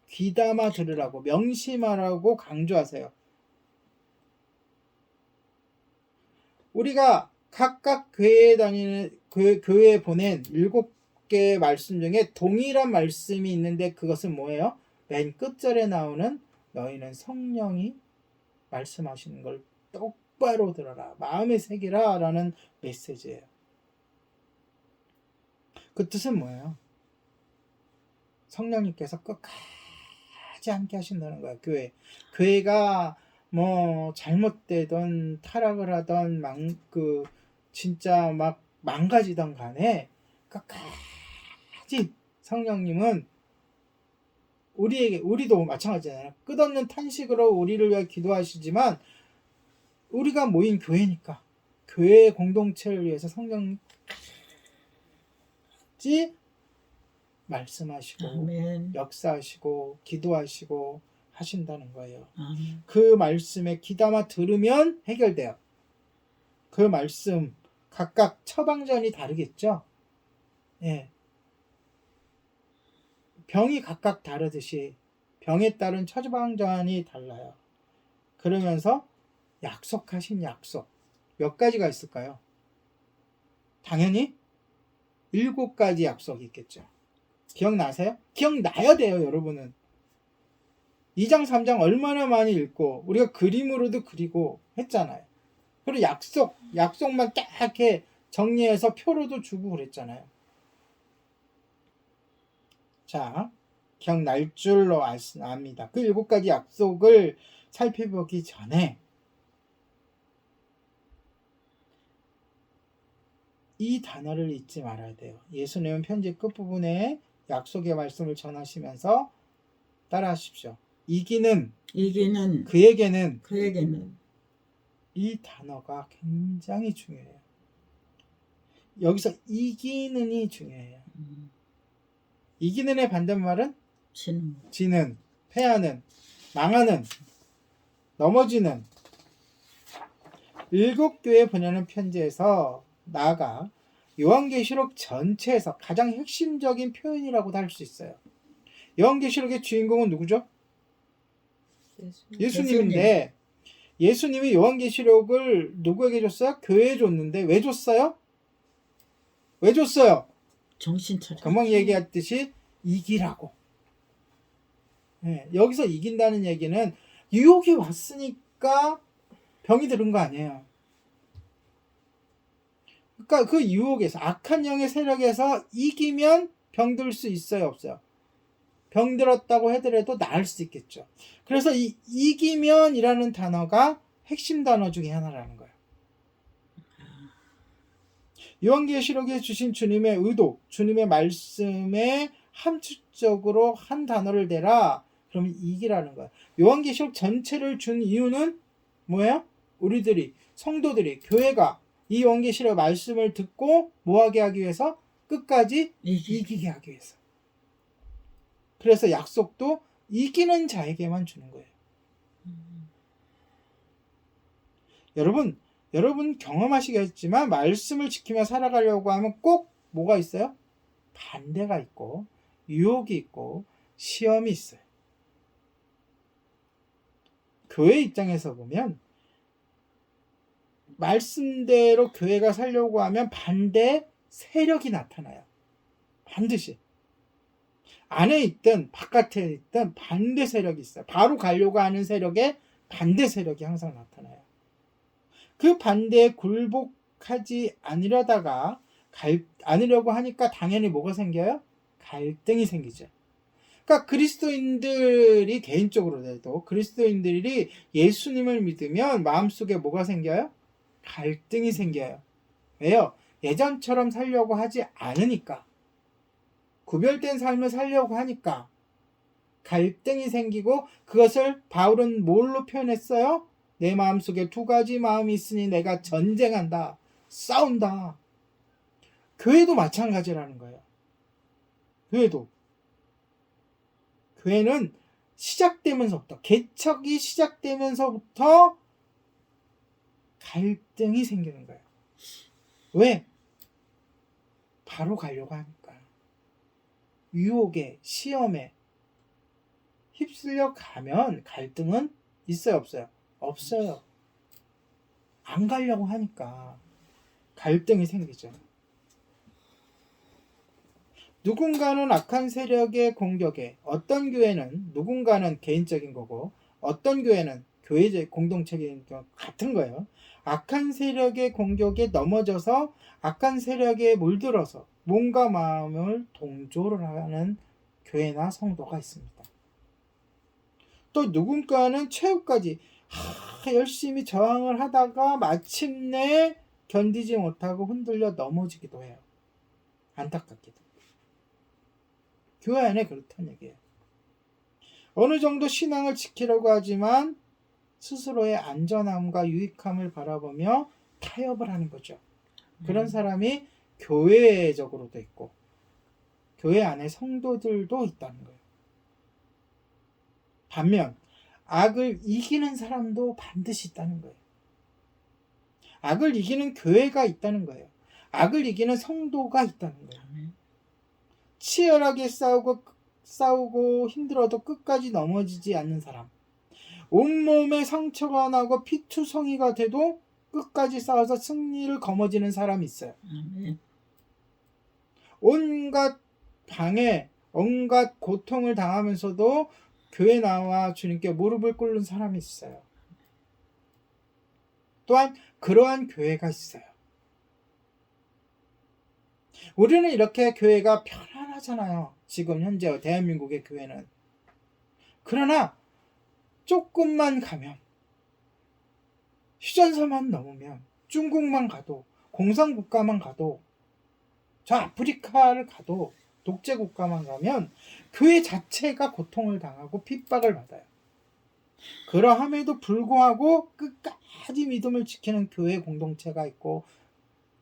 귀담아 들으라고, 명심하라고 강조하세요. 우리가 각각 교회에 보낸 7개의 말씀 중에 동일한 말씀이 있는데, 그것은 뭐예요? 맨 끝절에 나오는 너희는 성령이 말씀하시는 걸 똑바로 들어라, 마음에 새기라 라는 메시지예요. 그 뜻은 뭐예요? 성령님께서 끝까지 함께 하신다는 거야. 교회가 뭐 잘못되던 타락을 하던 진짜 막 망가지던 간에 끝까지 성령님은 우리도 마찬가지잖아요. 끝없는 탄식으로 우리를 위해 기도하시지만, 우리가 모인 교회니까 교회의 공동체를 위해서 성령님이 말씀하시고, 아멘, 역사하시고 기도하시고 하신다는 거예요. 아멘. 그 말씀에 귀담아 들으면 해결돼요. 그 말씀 각각 처방전이 다르겠죠. 예. 병이 각각 다르듯이 병에 따른 처방전이 달라요. 그러면서 약속하신 약속 몇 가지가 있을까요? 당연히 7가지 약속이 있겠죠. 기억나세요? 기억나야 돼요, 여러분은. 2장 3장 얼마나 많이 읽고 우리가 그림으로도 그리고 했잖아요. 그리고 약속만 딱 이렇게 정리해서 표로도 주고 그랬잖아요. 자, 기억날 줄로 압니다. 그 7가지 약속을 살펴보기 전에 이 단어를 잊지 말아야 돼요. 예수님은 편지 끝부분에 약속의 말씀을 전하시면서 따라하십시오. 이기는 그에게는 이 단어가 굉장히 중요해요. 여기서 이기는이 중요해요. 이기는의 반대말은 지는, 패하는, 망하는, 넘어지는 7교회 보내는 편지에서 나아가 요한계시록 전체에서 가장 핵심적인 표현이라고도 할 수 있어요. 요한계시록의 주인공은 누구죠? 예수님인데 예수님이 요한계시록을 누구에게 줬어요? 교회에 줬는데 왜 줬어요? 왜 줬어요? 정신 차려. 금방 얘기했듯이 이기라고. 네, 여기서 이긴다는 얘기는 유혹이 왔으니까 병이 들은 거 아니에요. 그러니까 그 유혹에서 악한 영의 세력에서 이기면 병들 수 있어요, 없어요? 병들었다고 하더라도 나을 수 있겠죠. 그래서 이 이기면이라는 단어가 핵심 단어 중에 하나라는 거예요. 요한계시록에 주신 주님의 의도, 주님의 말씀에 함축적으로 한 단어를 대라. 그러면 이기라는 거예요. 요한계시록 전체를 준 이유는 뭐예요? 우리들이, 성도들이, 교회가 이 요한계시록 말씀을 듣고 뭐하게 하기 위해서? 끝까지 이기게 하기 위해서. 그래서 약속도 이기는 자에게만 주는 거예요. 여러분 경험하시겠지만 말씀을 지키며 살아가려고 하면 꼭 뭐가 있어요? 반대가 있고 유혹이 있고 시험이 있어요. 교회 입장에서 보면 말씀대로 교회가 살려고 하면 반대 세력이 나타나요. 반드시. 안에 있든 바깥에 있든 반대 세력이 있어요. 바로 가려고 하는 세력에 반대 세력이 항상 나타나요. 그 반대에 굴복하지 않으려고 하니까 당연히 뭐가 생겨요? 갈등이 생기죠. 그러니까 그리스도인들이 개인적으로도 그리스도인들이 예수님을 믿으면 마음속에 뭐가 생겨요? 갈등이 생겨요. 왜요? 예전처럼 살려고 하지 않으니까. 구별된 삶을 살려고 하니까 갈등이 생기고 그것을 바울은 뭘로 표현했어요? 내 마음속에 2가지 마음이 있으니 내가 전쟁한다. 싸운다. 교회도 마찬가지라는 거예요. 교회는 시작되면서부터 개척이 시작되면서부터 갈등이 생기는 거예요. 왜? 바로 가려고 하니까. 유혹에 시험에 휩쓸려 가면 갈등은 있어요, 없어요? 없어요. 안 가려고 하니까 갈등이 생기죠. 누군가는 악한 세력의 공격에, 어떤 교회는 누군가는 개인적인 거고 어떤 교회는 교회적 공동체인 같은 거예요. 악한 세력의 공격에 넘어져서 악한 세력에 물들어서 몸과 마음을 동조를 하는 교회나 성도가 있습니다. 또 누군가는 최후까지 열심히 저항을 하다가 마침내 견디지 못하고 흔들려 넘어지기도 해요. 안타깝게도. 교회 안에 그렇다는 얘기예요. 어느 정도 신앙을 지키려고 하지만 스스로의 안전함과 유익함을 바라보며 타협을 하는 거죠. 그런 사람이 교회적으로도 있고 교회 안에 성도들도 있다는 거예요. 반면 악을 이기는 사람도 반드시 있다는 거예요. 악을 이기는 교회가 있다는 거예요. 악을 이기는 성도가 있다는 거예요. 치열하게 싸우고 힘들어도 끝까지 넘어지지 않는 사람. 온몸에 상처가 나고 피투성이가 돼도 끝까지 싸워서 승리를 거머쥐는 사람이 있어요. 온갖 방해, 온갖 고통을 당하면서도 교회 나와 주님께 무릎을 꿇는 사람이 있어요. 또한 그러한 교회가 있어요. 우리는 이렇게 교회가 편안하잖아요. 지금 현재 대한민국의 교회는. 그러나 조금만 가면, 휴전선만 넘으면, 중국만 가도, 공산국가만 가도, 저 아프리카를 가도, 독재국가만 가면 교회 자체가 고통을 당하고 핍박을 받아요. 그러함에도 불구하고 끝까지 믿음을 지키는 교회 공동체가 있고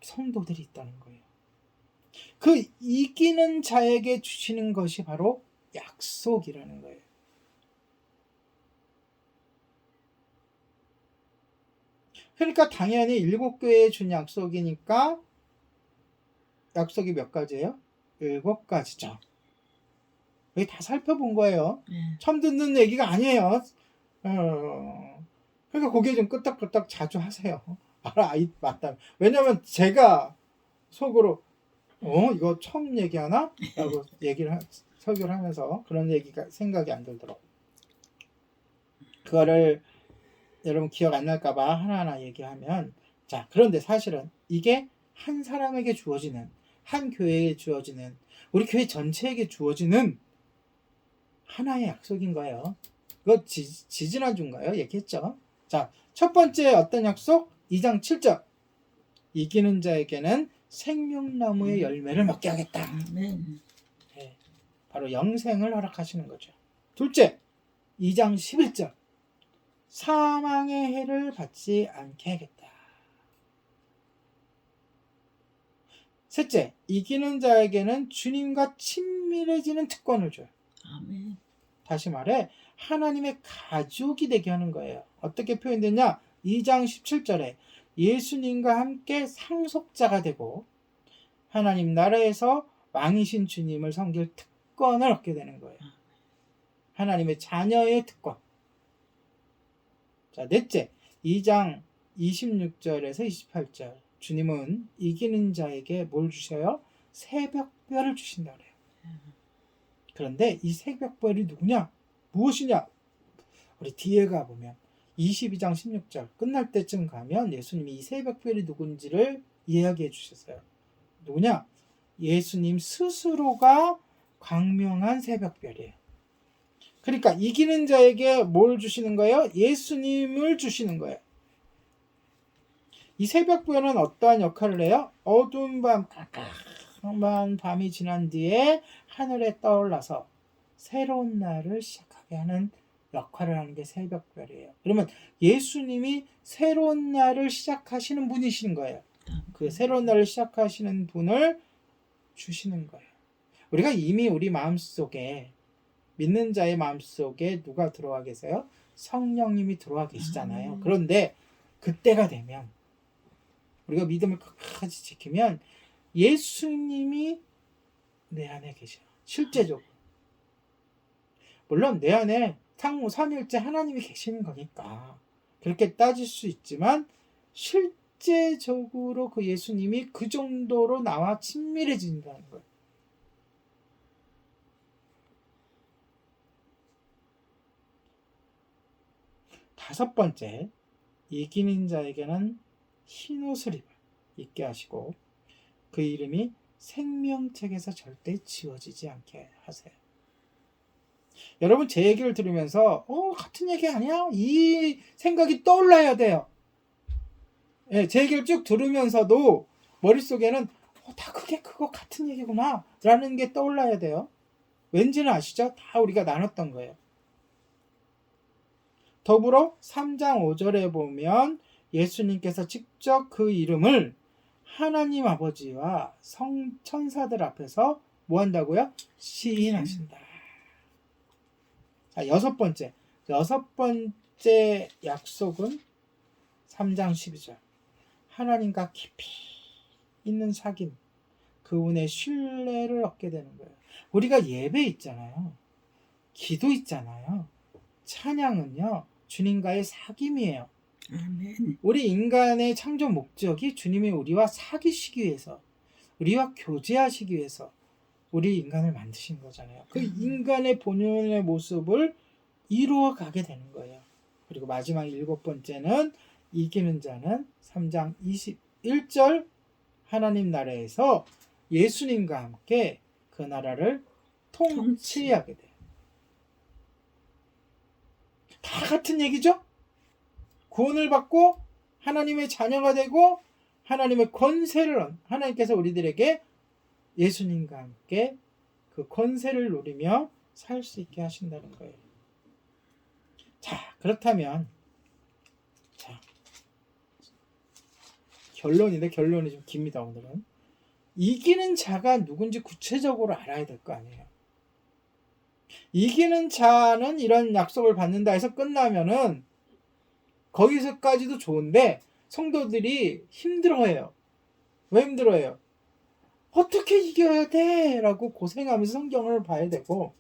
성도들이 있다는 거예요. 그 이기는 자에게 주시는 것이 바로 약속이라는 거예요. 그러니까 당연히 7교회에 준 약속이니까 약속이 몇 가지예요? 7가지죠. 여기 다 살펴본 거예요. 처음 듣는 얘기가 아니에요. 그러니까 고개 좀 끄덕끄덕 자주 하세요. 맞다. 왜냐면 제가 속으로 이거 처음 얘기하나? 라고 설교를 하면서 그런 얘기가 생각이 안 들더라고요. 그거를 여러분 기억 안 날까봐 하나하나 얘기하면, 자, 그런데 사실은 이게 한 사람에게 주어지는, 한 교회에 주어지는, 우리 교회 전체에게 주어지는 하나의 약속인 거예요. 그거 지지난주인가요? 얘기했죠. 자, 첫 번째 어떤 약속? 2장 7절. 이기는 자에게는 생명나무의 열매를 먹게 하겠다. 아멘. 네, 바로 영생을 허락하시는 거죠. 둘째, 2장 11절. 사망의 해를 받지 않게 하겠다. 셋째, 이기는 자에게는 주님과 친밀해지는 특권을 줘요. 아멘. 다시 말해 하나님의 가족이 되게 하는 거예요. 어떻게 표현되냐? 2장 17절에 예수님과 함께 상속자가 되고 하나님 나라에서 왕이신 주님을 섬길 특권을 얻게 되는 거예요. 하나님의 자녀의 특권. 자, 넷째, 2장 26절에서 28절. 주님은 이기는 자에게 뭘 주셔요? 새벽별을 주신다 그래요. 그런데 이 새벽별이 누구냐? 무엇이냐? 우리 뒤에 가보면 22장 16절 끝날 때쯤 가면 예수님이 이 새벽별이 누군지를 이야기해 주셨어요. 누구냐? 예수님 스스로가 광명한 새벽별이에요. 그러니까 이기는 자에게 뭘 주시는 거예요? 예수님을 주시는 거예요. 이 새벽별은 어떠한 역할을 해요? 어두운 밤, 깜깜한 밤이 지난 뒤에 하늘에 떠올라서 새로운 날을 시작하게 하는 역할을 하는 게 새벽별이에요. 그러면 예수님이 새로운 날을 시작하시는 분이신 거예요. 그 새로운 날을 시작하시는 분을 주시는 거예요. 우리가 이미 우리 마음속에, 믿는 자의 마음속에 누가 들어와 계세요? 성령님이 들어와 계시잖아요. 그런데 그때가 되면 우리가 믿음을 끝까지 지키면 예수님이 내 안에 계셔요. 실제적으로. 물론 내 안에 삼위일체 하나님이 계시는 거니까 그렇게 따질 수 있지만 실제적으로 그 예수님이 그 정도로 나와 친밀해진다는 거예요. 다섯 번째, 이기는 자에게는 흰옷을 입게 하시고 그 이름이 생명책에서 절대 지워지지 않게 하세요. 여러분 제 얘기를 들으면서 같은 얘기 아니야? 이 생각이 떠올라야 돼요. 예, 제 얘기를 쭉 들으면서도 머릿속에는 다 그거 같은 얘기구나 라는 게 떠올라야 돼요. 왠지는 아시죠? 다 우리가 나눴던 거예요. 더불어 3장 5절에 보면 예수님께서 직접 그 이름을 하나님 아버지와 천사들 앞에서 뭐 한다고요? 시인하신다. 자, 여섯 번째 약속은 3장 12절. 하나님과 깊이 있는 사귐, 그분의 신뢰를 얻게 되는 거예요. 우리가 예배 있잖아요. 기도 있잖아요. 찬양은요, 주님과의 사귐이에요. 아멘. 우리 인간의 창조 목적이 주님이 우리와 사귀시기 위해서, 우리와 교제하시기 위해서 우리 인간을 만드신 거잖아요. 그 인간의 본연의 모습을 이루어 가게 되는 거예요. 그리고 마지막 7번째는 이기는 자는 3장 21절 하나님 나라에서 예수님과 함께 그 나라를 통치하게 돼요. 다 같은 얘기죠? 구원을 받고 하나님의 자녀가 되고 하나님의 권세를, 하나님께서 우리들에게 예수님과 함께 그 권세를 누리며 살 수 있게 하신다는 거예요. 자, 그렇다면 결론이 좀 깁니다. 오늘은 이기는 자가 누군지 구체적으로 알아야 될 거 아니에요. 이기는 자는 이런 약속을 받는다 해서 끝나면은 거기서까지도 좋은데 성도들이 힘들어해요. 왜 힘들어해요? 어떻게 이겨야 돼? 라고 고생하면서 성경을 봐야 되고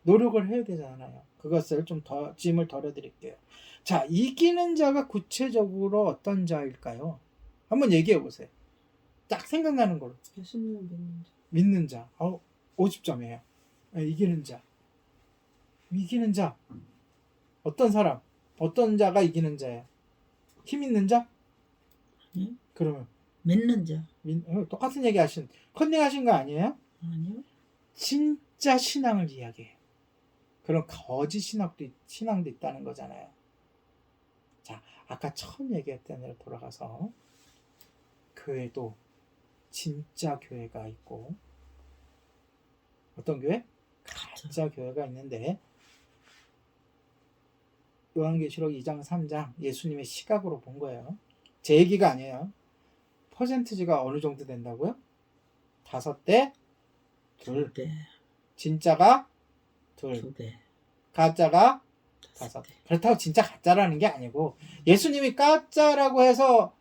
노력을 해야 되잖아요. 그것을 좀 더 짐을 덜어드릴게요. 자, 이기는 자가 구체적으로 어떤 자일까요? 한번 얘기해 보세요. 딱 생각나는 걸로. 예수님을 믿는 자. 믿는 자. 50점이에요. 이기는 자. 이기는 자. 어떤 사람? 어떤 자가 이기는 자예요? 힘 있는 자? 아니? 그러면 믿는 자. 똑같은 얘기 컨닝하신 거 아니에요? 아니요. 진짜 신앙을 이야기해요. 그런 거짓 신앙도 있다는 거잖아요. 자, 아까 처음 얘기했던 대로 돌아가서 교회도 진짜 교회가 있고 어떤 교회? 가짜 교회가 있는데 요한계시록 2장 3장 예수님의 시각으로 본 거예요. 제 얘기가 아니에요. 퍼센트지가 어느 정도 된다고요? 5대 2. 2배. 진짜가 2. 2배. 가짜가 5. 그렇다고 진짜 가짜라는 게 아니고 예수님이 가짜라고 해서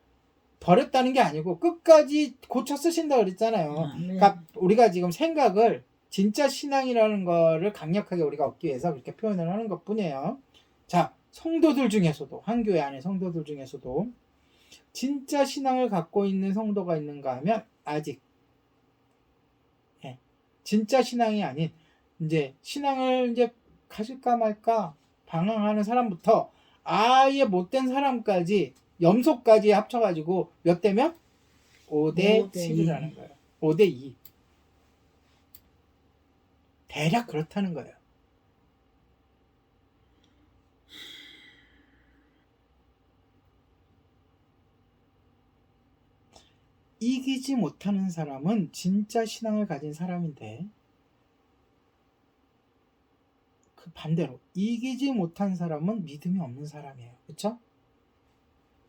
버렸다는 게 아니고 끝까지 고쳐 쓰신다 그랬잖아요. 그러니까 우리가 지금 생각을 진짜 신앙이라는 거를 강력하게 우리가 얻기 위해서 그렇게 표현을 하는 것 뿐이에요. 자, 성도들 중에서도 한 교회 안에 성도들 중에서도 진짜 신앙을 갖고 있는 성도가 있는가 하면 아직 진짜 신앙이 아닌 이제 신앙을 이제 가질까 말까 방황하는 사람부터 아예 못된 사람까지 염소까지 합쳐가지고 몇 대면? 5대 7이라는 거예요. 5대 2. 대략 그렇다는 거예요. 이기지 못하는 사람은 진짜 신앙을 가진 사람인데 그 반대로 이기지 못한 사람은 믿음이 없는 사람이에요. 그렇죠?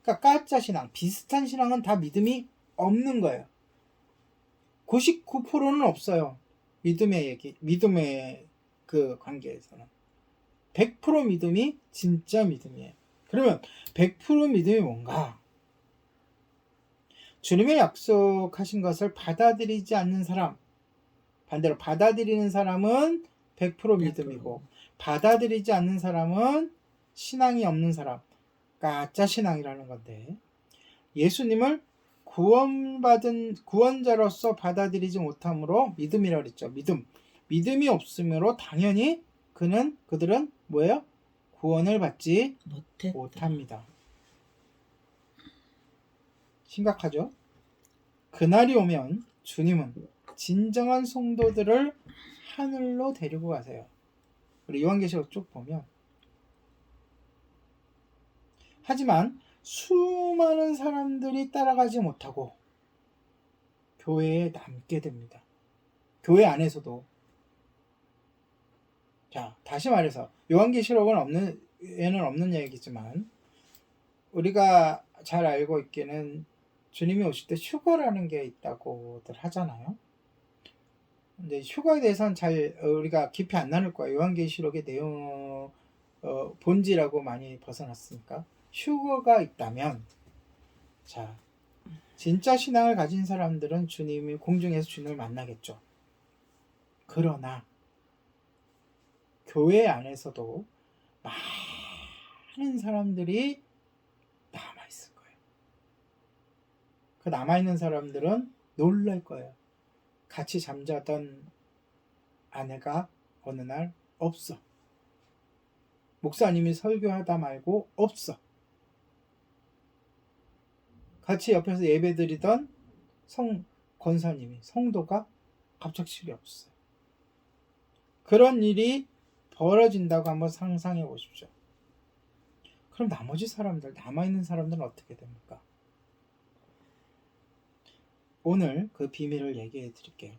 그러니까 가짜 신앙, 비슷한 신앙은 다 믿음이 없는 거예요. 99%는 없어요. 믿음의 그 관계에서는. 100% 믿음이 진짜 믿음이에요. 그러면 100% 믿음이 뭔가? 주님의 약속하신 것을 받아들이지 않는 사람, 반대로 받아들이는 사람은 100% 믿음이고 받아들이지 않는 사람은 신앙이 없는 사람, 가짜 신앙이라는 건데 예수님을 구원자로서 받아들이지 못함으로 믿음이라고 그랬죠. 믿음이 없으므로 당연히 그들은 뭐예요? 구원을 받지 못합니다. 심각하죠? 그날이 오면 주님은 진정한 성도들을 하늘로 데리고 가세요. 우리 요한계시록 쭉 보면 하지만 수많은 사람들이 따라가지 못하고 교회에 남게 됩니다. 교회 안에서도. 자, 다시 말해서 요한계시록은 없는 얘기지만 우리가 잘 알고 있기는 주님이 오실 때 휴거라는 게 있다고들 하잖아요. 근데 휴거에 대해서는 잘 우리가 깊이 안 나눌 거예요. 요한계시록의 내용 본질하고 많이 벗어났으니까. 휴거가 있다면 자, 진짜 신앙을 가진 사람들은 주님이 공중에서 주님을 만나겠죠. 그러나 교회 안에서도 많은 사람들이 남아있을 거예요. 그 남아있는 사람들은 놀랄 거예요. 같이 잠자던 아내가 어느 날 없어. 목사님이 설교하다 말고 없어. 같이 옆에서 예배드리던 권사님이 성도가 갑작스레 없어요. 그런 일이 벌어진다고 한번 상상해 보십시오. 그럼 나머지 사람들, 남아있는 사람들은 어떻게 됩니까? 오늘 그 비밀을 얘기해 드릴게요.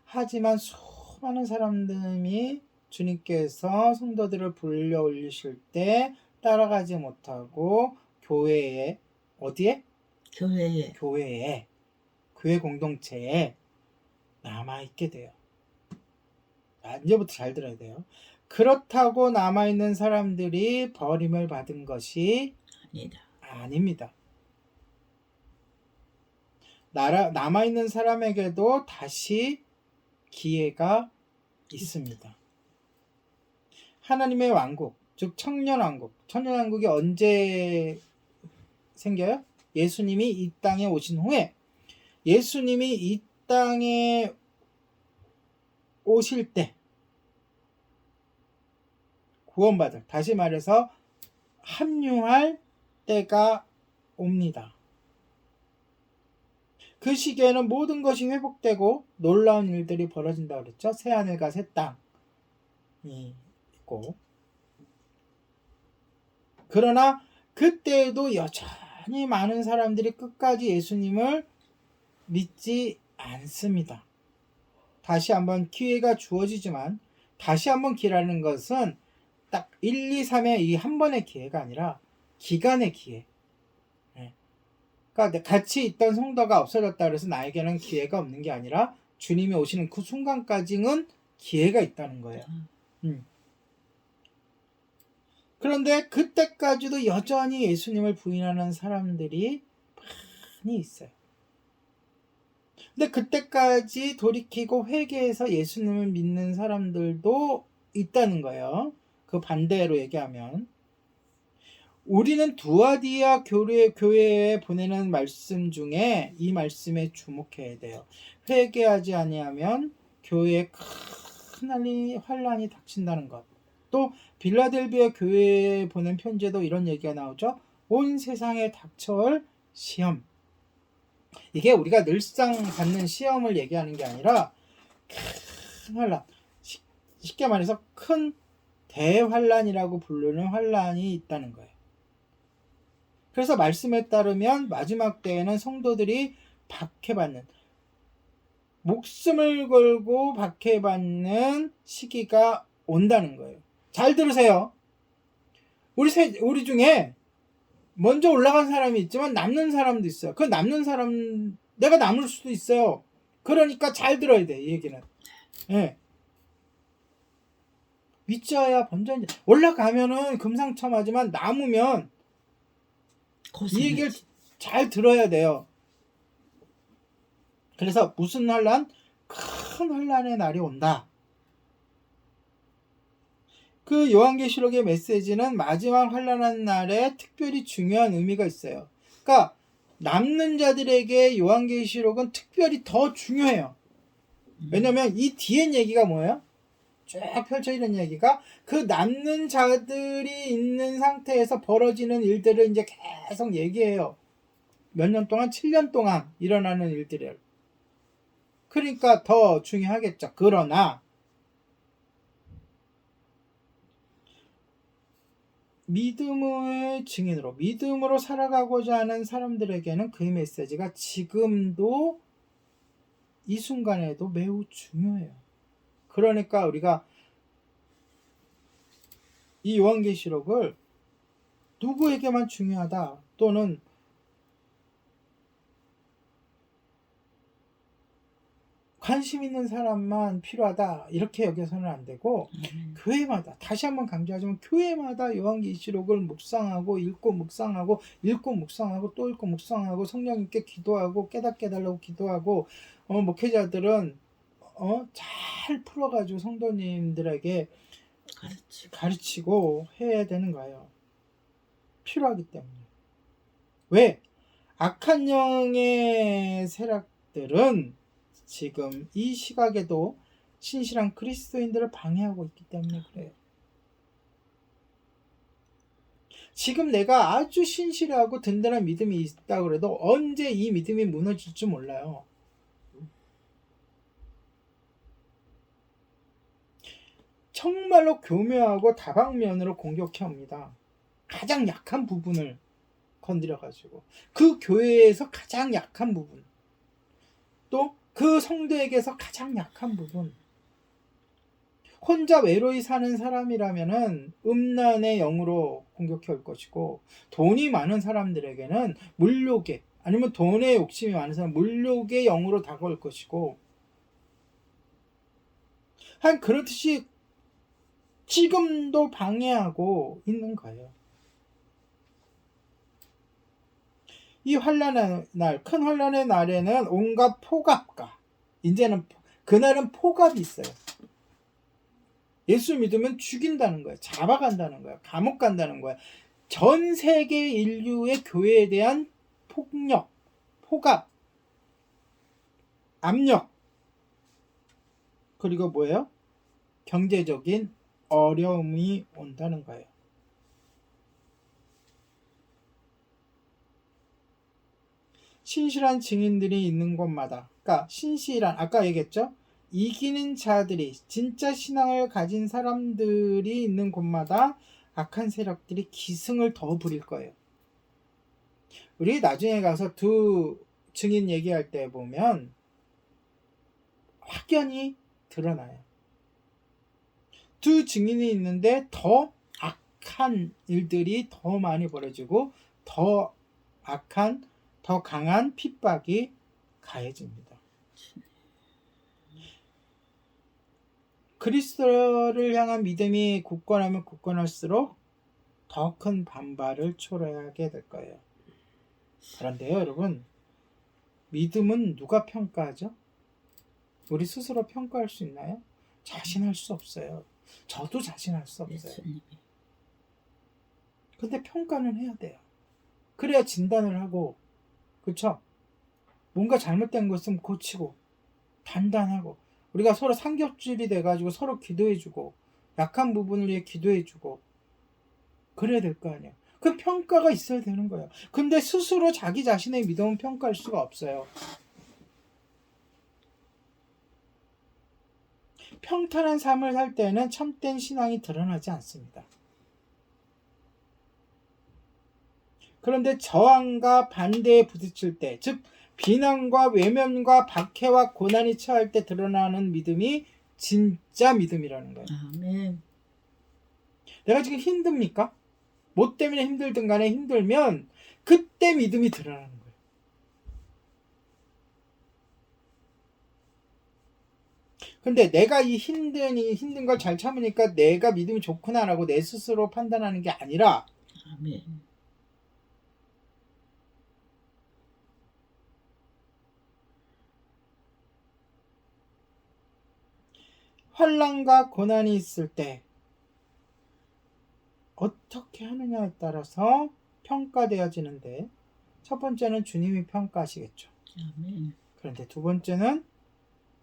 하지만 수많은 사람들이 주님께서 성도들을 불러 올리실 때 따라가지 못하고 교회에 어디에? 교회 공동체에 남아있게 돼요. 이제부터 잘 들어야 돼요. 그렇다고 남아있는 사람들이 버림을 받은 것이 아니다. 아닙니다. 남아있는 사람에게도 다시 기회가 있습니다. 하나님의 왕국, 즉 청년왕국. 청년왕국이 언제 생겨요? 예수님이 이 땅에 오신 후에, 예수님이 이 땅에 오실 때 구원받을, 다시 말해서 합류할 때가 옵니다. 그 시기에는 모든 것이 회복되고 놀라운 일들이 벌어진다고 그랬죠. 새하늘과 새 땅이 있고. 그러나 그때에도 여전히 많은 사람들이 끝까지 예수님을 믿지 않습니다. 다시 한번 기회가 주어지지만, 다시 한번 기회라는 것은 딱 1, 2, 3의 이 한 번의 기회가 아니라 기간의 기회. 그러니까 같이 있던 성도가 없어졌다 그래서 나에게는 기회가 없는 게 아니라 주님이 오시는 그 순간까지는 기회가 있다는 거예요. 그런데 그때까지도 여전히 예수님을 부인하는 사람들이 많이 있어요. 근데 그때까지 돌이키고 회개해서 예수님을 믿는 사람들도 있다는 거예요. 그 반대로 얘기하면, 우리는 두아디아 교회에 보내는 말씀 중에 이 말씀에 주목해야 돼요. 회개하지 아니하면 교회에 큰 환란이 닥친다는 것. 또 빌라델비아 교회에 보낸 편지에도 이런 얘기가 나오죠. 온 세상에 닥쳐올 시험. 이게 우리가 늘상 받는 시험을 얘기하는 게 아니라 큰 환란, 쉽게 말해서 큰 대환란이라고 부르는 환란이 있다는 거예요. 그래서 말씀에 따르면 마지막 때에는 성도들이 박해받는, 목숨을 걸고 박해받는 시기가 온다는 거예요. 잘 들으세요. 우리 중에 먼저 올라간 사람이 있지만 남는 사람도 있어요. 그 남는 사람, 내가 남을 수도 있어요. 그러니까 잘 들어야 돼, 이 얘기는. 예. 믿자야 번전이. 올라가면은 금상첨화지만 남으면 이 얘기를 잘 들어야 돼요. 그래서 무슨 환란? 큰 환란의 날이 온다. 그 요한계시록의 메시지는 마지막 환란한 날에 특별히 중요한 의미가 있어요. 그러니까 남는 자들에게 요한계시록은 특별히 더 중요해요. 왜냐면 이 뒤엔 얘기가 뭐예요? 쭉 펼쳐지는 얘기가 그 남는 자들이 있는 상태에서 벌어지는 일들을 이제 계속 얘기해요. 몇 년 동안, 7년 동안 일어나는 일들을. 그러니까 더 중요하겠죠. 그러나 믿음의 증인으로, 믿음으로 살아가고자 하는 사람들에게는 그 메시지가 지금도 이 순간에도 매우 중요해요. 그러니까 우리가 이 요한계시록을 누구에게만 중요하다, 또는 관심 있는 사람만 필요하다, 이렇게 여겨서는 안 되고, 교회마다, 다시 한번 강조하지만 교회마다 요한계시록을 묵상하고 읽고 묵상하고 읽고 묵상하고 또 읽고 묵상하고 성령님께 기도하고 깨닫게 해달라고 기도하고, 목회자들은 잘 풀어가지고 성도님들에게 가르치고 해야 되는 거예요. 필요하기 때문에. 왜? 악한 영의 세력들은 지금 이 시각에도 신실한 그리스도인들을 방해하고 있기 때문에 그래요. 지금 내가 아주 신실하고 든든한 믿음이 있다 그래도 언제 이 믿음이 무너질지 몰라요. 정말로 교묘하고 다방면으로 공격해 옵니다. 가장 약한 부분을 건드려가지고, 그 교회에서 가장 약한 부분, 또 그 성도에게서 가장 약한 부분. 혼자 외로이 사는 사람이라면은 음란의 영으로 공격해 올 것이고, 돈이 많은 사람들에게는 물욕의, 아니면 돈에 욕심이 많은 사람 물욕의 영으로 다가올 것이고, 한 그렇듯이 지금도 방해하고 있는 거예요. 이 환란의 날, 큰 환란의 날에는 온갖 폭압과, 이제는 그날은 폭압이 있어요. 예수 믿으면 죽인다는 거예요. 잡아간다는 거예요. 감옥 간다는 거예요. 전 세계 인류의 교회에 대한 폭력, 폭압, 압력, 그리고 뭐예요? 경제적인 어려움이 온다는 거예요. 신실한 증인들이 있는 곳마다, 그러니까 신실한, 아까 얘기했죠? 이기는 자들이, 진짜 신앙을 가진 사람들이 있는 곳마다 악한 세력들이 기승을 더 부릴 거예요. 우리 나중에 가서 두 증인 얘기할 때 보면 확연히 드러나요. 두 증인이 있는데 더 악한 일들이 더 많이 벌어지고 더 악한, 더 강한 핍박이 가해집니다. 그리스도를 향한 믿음이 굳건하면 굳건할수록 더 큰 반발을 초래하게 될 거예요. 그런데요, 여러분, 믿음은 누가 평가하죠? 우리 스스로 평가할 수 있나요? 자신할 수 없어요. 저도 자신할 수 없어요. 예수님이. 근데 평가는 해야 돼요. 그래야 진단을 하고, 그쵸? 뭔가 잘못된 것은 고치고, 단단하고, 우리가 서로 삼겹줄이 돼가지고 서로 기도해주고, 약한 부분을 위해 기도해주고, 그래야 될 거 아니에요. 그 평가가 있어야 되는 거예요. 근데 스스로 자기 자신의 믿음은 평가할 수가 없어요. 평탄한 삶을 살 때는 참된 신앙이 드러나지 않습니다. 그런데 저항과 반대에 부딪힐 때, 즉 비난과 외면과 박해와 고난이 처할 때 드러나는 믿음이 진짜 믿음이라는 거예요. 아멘. 내가 지금 힘듭니까? 뭐 때문에 힘들든 간에 힘들면 그때 믿음이 드러나는 거예요. 근데 내가 이 힘든 걸 잘 참으니까 내가 믿음이 좋구나라고 내 스스로 판단하는 게 아니라, 아멘. 환난과 고난이 있을 때 어떻게 하느냐에 따라서 평가되어지는데, 첫 번째는 주님이 평가하시겠죠. 아멘. 그런데 두 번째는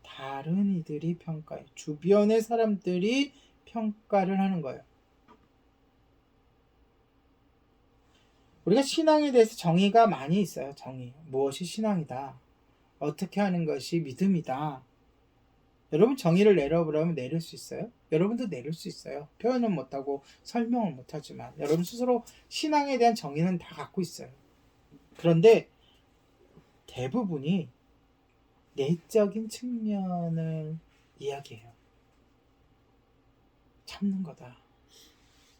다른 이들이 평가해요. 주변의 사람들이 평가를 하는 거예요. 우리가 신앙에 대해서 정의가 많이 있어요. 정의. 무엇이 신앙이다. 어떻게 하는 것이 믿음이다. 여러분 정의를 내려보라면 내릴 수 있어요? 여러분도 내릴 수 있어요. 표현은 못하고 설명은 못하지만 여러분 스스로 신앙에 대한 정의는 다 갖고 있어요. 그런데 대부분이 내적인 측면을 이야기해요. 참는 거다.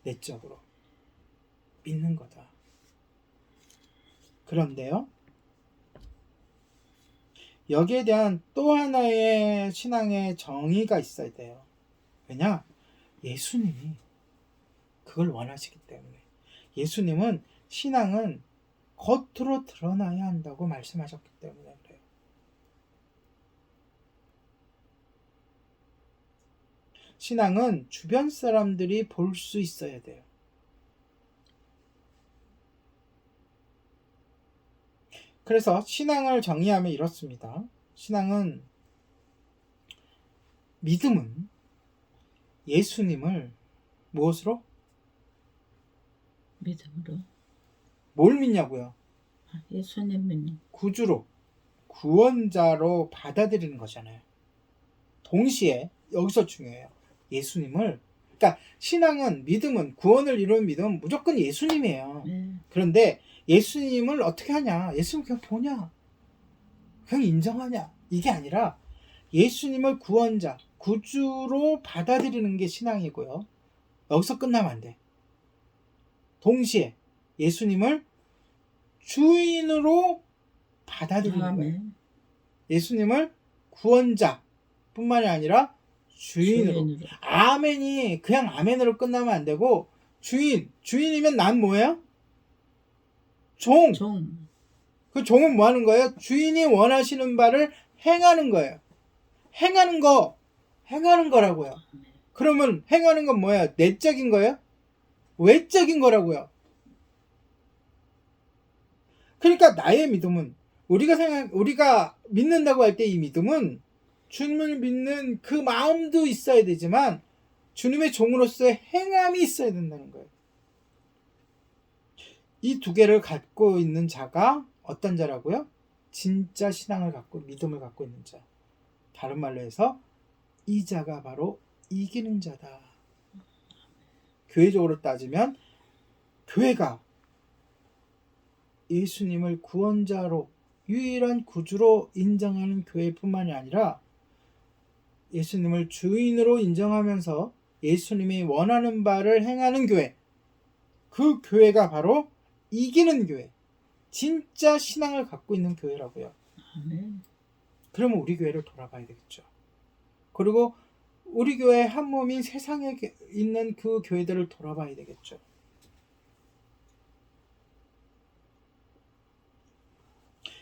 내적으로. 믿는 거다. 그런데요, 여기에 대한 또 하나의 신앙의 정의가 있어야 돼요. 왜냐? 예수님이 그걸 원하시기 때문에. 예수님은 신앙은 겉으로 드러나야 한다고 말씀하셨기 때문에 그래요. 신앙은 주변 사람들이 볼 수 있어야 돼요. 그래서 신앙을 정의하면 이렇습니다. 믿음은 예수님을 무엇으로? 믿음으로. 뭘 믿냐고요? 예수님 믿는. 구주로, 구원자로 받아들이는 거잖아요. 동시에 여기서 중요해요. 예수님을, 그러니까 신앙은, 믿음은, 구원을 이루는 믿음은 무조건 예수님이에요. 네. 그런데 예수님을 어떻게 하냐? 예수님 그냥 보냐? 그냥 인정하냐? 이게 아니라 예수님을 구원자, 구주로 받아들이는 게 신앙이고요. 여기서 끝나면 안 돼. 동시에 예수님을 주인으로 받아들이는 거예요. 예수님을 구원자 뿐만이 아니라 주인으로. 아멘이 그냥 아멘으로 끝나면 안 되고 주인이면 난 뭐예요? 종. 그 종은 뭐 하는 거예요? 주인이 원하시는 바를 행하는 거예요. 행하는 거라고요. 그러면 행하는 건 뭐예요? 내적인 거예요? 외적인 거라고요. 그러니까 나의 믿음은 우리가 믿는다고 할 때 이 믿음은 주님을 믿는 그 마음도 있어야 되지만 주님의 종으로서의 행함이 있어야 된다는 거예요. 이 두 개를 갖고 있는 자가 어떤 자라고요? 진짜 신앙을 갖고 믿음을 갖고 있는 자. 다른 말로 해서 이 자가 바로 이기는 자다. 교회적으로 따지면 교회가 예수님을 구원자로 유일한 구주로 인정하는 교회뿐만이 아니라 예수님을 주인으로 인정하면서 예수님이 원하는 바를 행하는 교회, 그 교회가 바로 이기는 교회, 진짜 신앙을 갖고 있는 교회라고요. 그러면 우리 교회를 돌아봐야 되겠죠. 그리고 우리 교회 한 몸인 세상에 있는 그 교회들을 돌아봐야 되겠죠.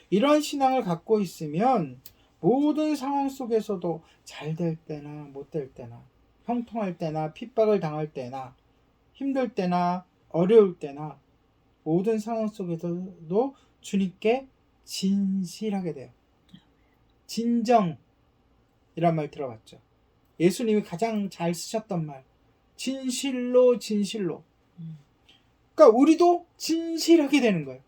이러한 신앙을 갖고 있으면 모든 상황 속에서도 잘 될 때나 못 될 때나 형통할 때나 핍박을 당할 때나 힘들 때나 어려울 때나 모든 상황 속에서도 주님께 진실하게 돼요. 진정이란 말 들어봤죠. 예수님이 가장 잘 쓰셨던 말, 진실로. 그러니까 우리도 진실하게 되는 거예요.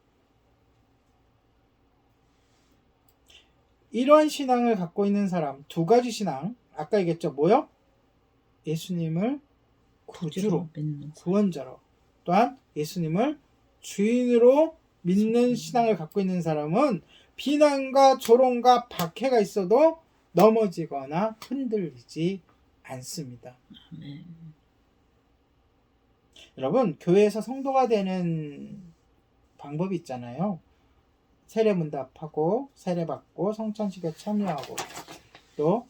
이러한 신앙을 갖고 있는 사람, 두 가지 신앙, 아까 얘기했죠. 뭐요? 예수님을 구주로, 구원자로, 또한 예수님을 주인으로 믿는 신앙을 갖고 있는 사람은 비난과 조롱과 박해가 있어도 넘어지거나 흔들리지 않습니다. 여러분, 교회에서 성도가 되는 방법이 있잖아요. 세례문답하고 세례받고 성찬식에 참여하고 또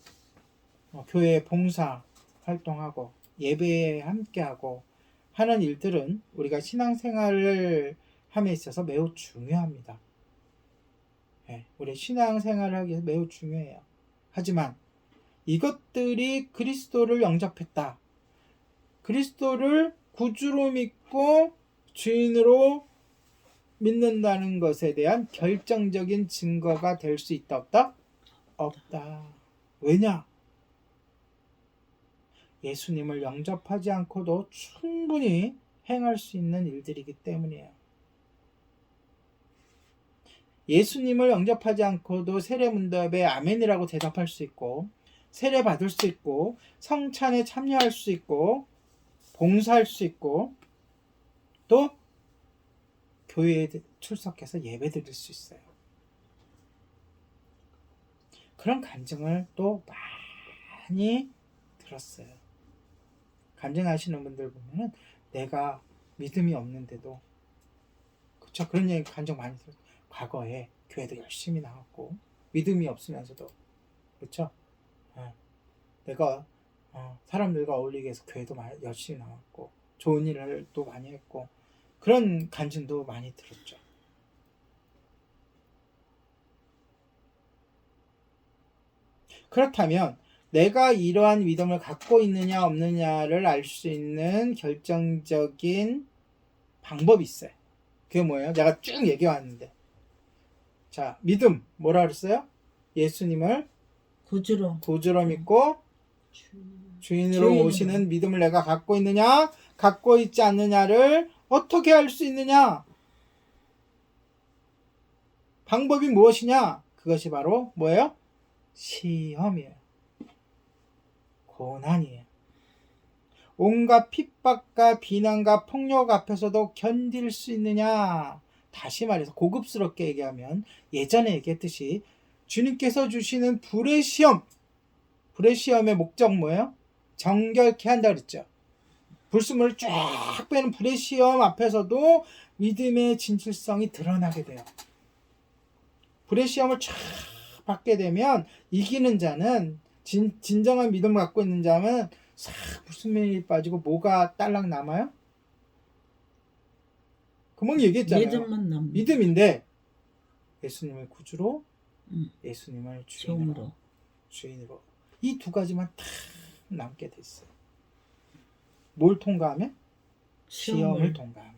교회 봉사 활동하고 예배에 함께하고 하는 일들은 우리가 신앙생활을 함에 있어서 매우 중요합니다. 네, 우리 신앙생활을 하기 위해서 매우 중요해요. 하지만 이것들이 그리스도를 영접했다, 그리스도를 구주로 믿고 주인으로 믿는다는 것에 대한 결정적인 증거가 될 수 있다, 없다? 없다. 왜냐? 예수님을 영접하지 않고도 충분히 행할 수 있는 일들이기 때문이에요. 예수님을 영접하지 않고도 세례문답에 아멘이라고 대답할 수 있고, 세례 받을 수 있고, 성찬에 참여할 수 있고, 봉사할 수 있고, 또 교회에 출석해서 예배 드릴 수 있어요. 그런 간증을 또 많이 들었어요. 간증하시는 분들 보면은 내가 믿음이 없는데도, 그쵸? 그런 얘기 간증 많이 들었어요. 과거에 교회도 열심히 나왔고 믿음이 없으면서도, 그쵸? 내가 사람들과 어울리기 위해서 교회도 많이 열심히 나왔고 좋은 일을 또 많이 했고, 그런 간증도 많이 들었죠. 그렇다면 내가 이러한 믿음을 갖고 있느냐 없느냐를 알 수 있는 결정적인 방법이 있어요. 그게 뭐예요? 내가 쭉 얘기해 왔는데, 자, 믿음 뭐라 그랬어요? 예수님을 구주로 믿고 주인으로 오시는 믿음을 내가 갖고 있느냐 갖고 있지 않느냐를 어떻게 알 수 있느냐? 방법이 무엇이냐? 그것이 바로 뭐예요? 시험이에요. 고난이에요. 온갖 핍박과 비난과 폭력 앞에서도 견딜 수 있느냐? 다시 말해서 고급스럽게 얘기하면 예전에 얘기했듯이 주님께서 주시는 불의 시험의 목적 뭐예요? 정결케 한다 그랬죠. 불순물을 쫙 빼는 불의 시험 앞에서도 믿음의 진실성이 드러나게 돼요. 불의 시험을 쫙 받게 되면 이기는 자는 진정한 믿음을 갖고 있는 자면 싹 무슨 일이 빠지고 뭐가 딸랑 남아요? 금방 얘기했잖아요. 믿음만 남는 믿음인데 예수님을 구주로, 음. 예수님을 종으로. 주인으로 이 두 가지만 딱 남게 됐어요. 뭘 통과하면? 시험을 통과하면.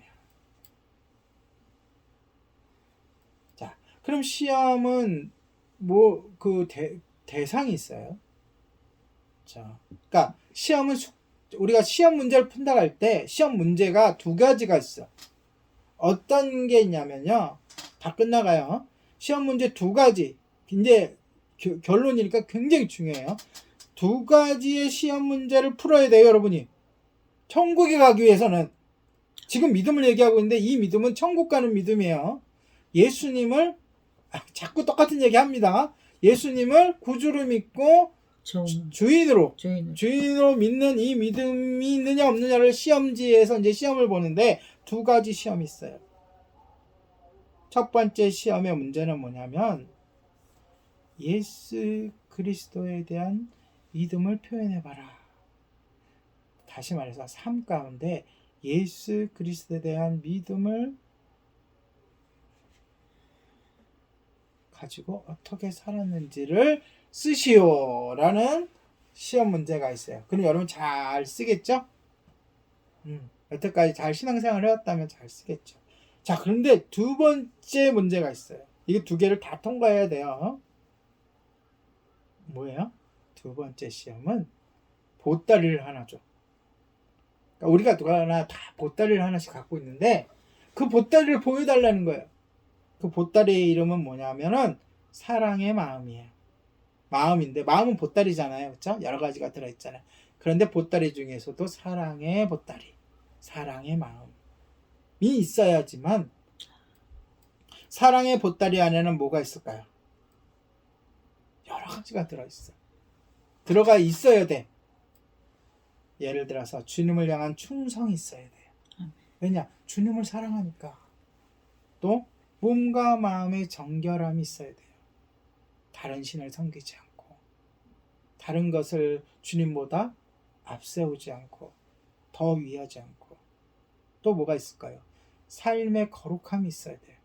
자, 그럼 시험은 뭐 그 대상이 있어요. 자, 그러니까 시험은 우리가 시험 문제를 푼다고 할 때 시험 문제가 두 가지가 있어. 어떤 게 있냐면요. 다 끝나가요. 시험 문제 두 가지. 근데 결론이니까 굉장히 중요해요. 두 가지의 시험 문제를 풀어야 돼요, 여러분이. 천국에 가기 위해서는. 지금 믿음을 얘기하고 있는데 이 믿음은 천국 가는 믿음이에요. 예수님을 자꾸 똑같은 얘기 합니다. 예수님을 구주로 믿고 주인으로 믿는 이 믿음이 있느냐 없느냐를 시험지에서 이제 시험을 보는데 두 가지 시험이 있어요. 첫 번째 시험의 문제는 뭐냐면 예수 그리스도에 대한 믿음을 표현해봐라. 다시 말해서 삶 가운데 예수 그리스도에 대한 믿음을 가지고 어떻게 살았는지를 쓰시오라는 시험 문제가 있어요. 그럼 여러분 잘 쓰겠죠? 여태까지 잘 신앙생활을 해왔다면 잘 쓰겠죠. 자, 그런데 두 번째 문제가 있어요. 이게 두 개를 다 통과해야 돼요. 뭐예요? 두 번째 시험은 보따리를 하나 줘. 그러니까 우리가 누가나 다 보따리를 하나씩 갖고 있는데 그 보따리를 보여달라는 거예요. 그 보따리의 이름은 뭐냐면은 사랑의 마음이에요. 마음인데 마음은 보따리잖아요. 그렇죠? 여러 가지가 들어있잖아요. 그런데 보따리 중에서도 사랑의 보따리, 사랑의 마음이 있어야지만 사랑의 보따리 안에는 뭐가 있을까요? 여러 가지가 들어있어. 들어가 있어야 돼. 예를 들어서 주님을 향한 충성이 있어야 돼요. 왜냐? 주님을 사랑하니까. 또 몸과 마음의 정결함이 있어야 돼요. 다른 신을 섬기지 않고 다른 것을 주님보다 앞세우지 않고 더 위하지 않고 또 뭐가 있을까요? 삶의 거룩함이 있어야 돼요.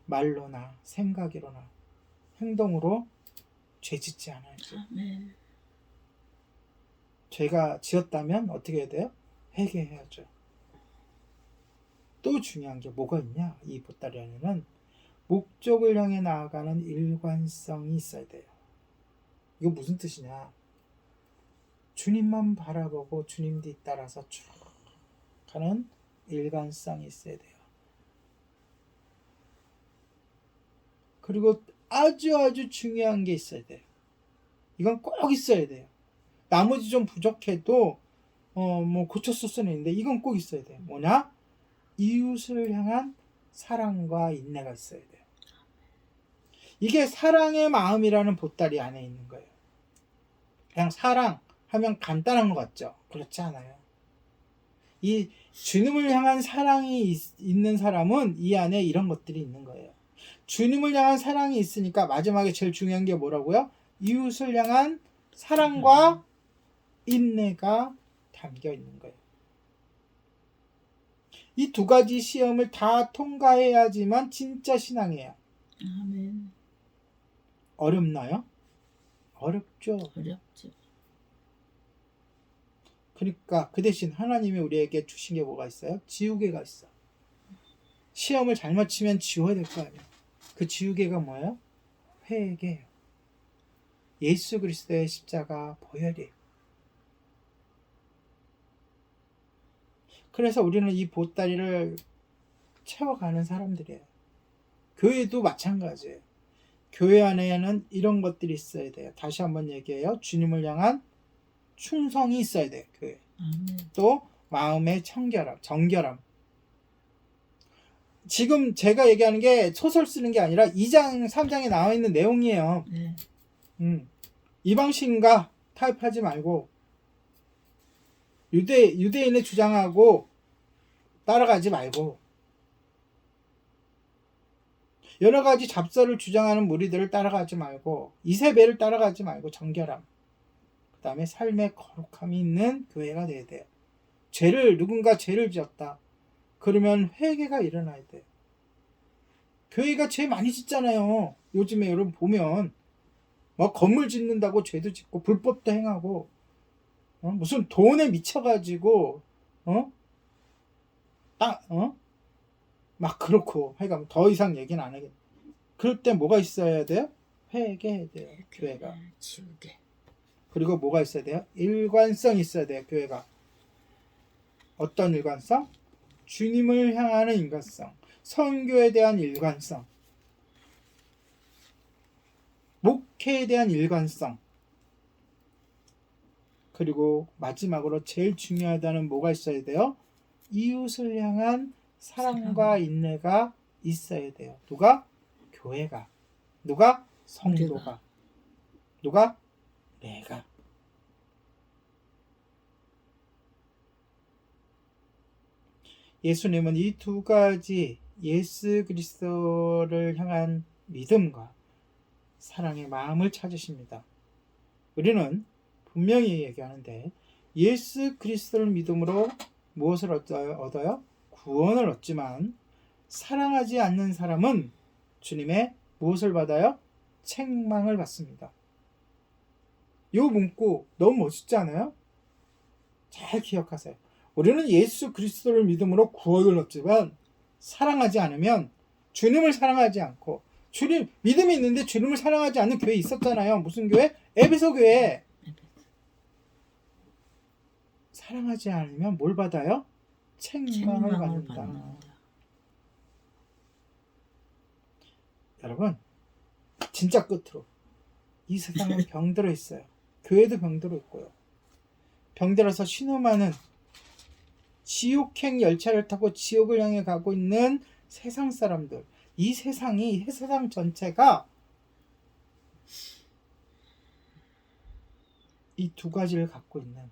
말로나 생각으로나 행동으로 죄짓지 않아야죠. 아멘. 죄가 지었다면 어떻게 해야 돼요? 회개해야죠. 또 중요한 게 뭐가 있냐? 이 보따리 안에는 목적을 향해 나아가는 일관성이 있어야 돼요. 이거 무슨 뜻이냐? 주님만 바라보고 주님 뒤 따라서 쭉 가는 일관성이 있어야 돼요. 그리고 아주 중요한 게 있어야 돼요. 이건 꼭 있어야 돼요. 나머지 좀 부족해도 뭐 고쳤을 수는 있는데 이건 꼭 있어야 돼요. 뭐냐? 이웃을 향한 사랑과 인내가 있어야 돼요. 이게 사랑의 마음이라는 보따리 안에 있는 거예요. 그냥 사랑하면 간단한 것 같죠? 그렇지 않아요. 이 주님을 향한 사랑이 있는 사람은 이 안에 이런 것들이 있는 거예요. 주님을 향한 사랑이 있으니까 마지막에 제일 중요한 게 뭐라고요? 이웃을 향한 사랑과 인내가 담겨 있는 거예요. 이 두 가지 시험을 다 통과해야지만 진짜 신앙이에요. 아멘. 어렵나요? 어렵죠. 어렵죠. 그러니까 그 대신 하나님이 우리에게 주신 게 뭐가 있어요? 지우개가 있어. 시험을 잘 맞추면 지워야 될 거 아니에요. 그 지우개가 뭐예요? 회개예요. 예수 그리스도의 십자가 보혈이에요. 그래서 우리는 이 보따리를 채워가는 사람들이에요. 교회도 마찬가지예요. 교회 안에는 이런 것들이 있어야 돼요. 다시 한번 얘기해요. 주님을 향한 충성이 있어야 돼요. 교회. 또 마음의 정결함. 지금 제가 얘기하는 게 소설 쓰는 게 아니라 2장, 3장에 나와 있는 내용이에요. 이방신과 타협하지 말고 유대인의 주장하고 따라가지 말고 여러 가지 잡설을 주장하는 무리들을 따라가지 말고 이세벨을 따라가지 말고 정결함, 그 다음에 삶의 거룩함이 있는 교회가 돼야 돼요. 누군가 죄를 지었다. 그러면 회개가 일어나야 돼요. 교회가 죄 많이 짓잖아요. 요즘에 여러분 보면 뭐 건물 짓는다고 죄도 짓고 불법도 행하고 무슨 돈에 미쳐가지고 막 그렇고 하여간 더 이상 얘기는 안 하겠네. 그럴 때 뭐가 있어야 돼요? 회개해야 돼요. 교회가. 지우개. 그리고 뭐가 있어야 돼요? 일관성이 있어야 돼요. 교회가. 어떤 일관성? 주님을 향하는 일관성, 선교에 대한 일관성, 목회에 대한 일관성, 그리고 마지막으로 제일 중요하다는 뭐가 있어야 돼요? 이웃을 향한 사랑과 인내가 있어야 돼요. 누가? 교회가. 누가? 성도가. 누가? 내가. 예수님은 이 두 가지 예수 그리스도를 향한 믿음과 사랑의 마음을 찾으십니다. 우리는 분명히 얘기하는데 예수 그리스도를 믿음으로 무엇을 얻어요? 구원을 얻지만 사랑하지 않는 사람은 주님의 무엇을 받아요? 책망을 받습니다. 이 문구 너무 멋있지 않아요? 잘 기억하세요. 우리는 예수 그리스도를 믿음으로 구원을 얻지만 사랑하지 않으면 주님을 사랑하지 않고 주님 믿음이 있는데 주님을 사랑하지 않는 교회 있었잖아요. 무슨 교회? 에베소 교회. 사랑하지 않으면 뭘 받아요? 책망을 받는다. 여러분 진짜 끝으로 이 세상은 병들어 있어요. 교회도 병들어 있고요. 병들어서 신음하는 지옥행 열차를 타고 지옥을 향해 가고 있는 세상 사람들, 이 세상 전체가 이 두 가지를 갖고 있는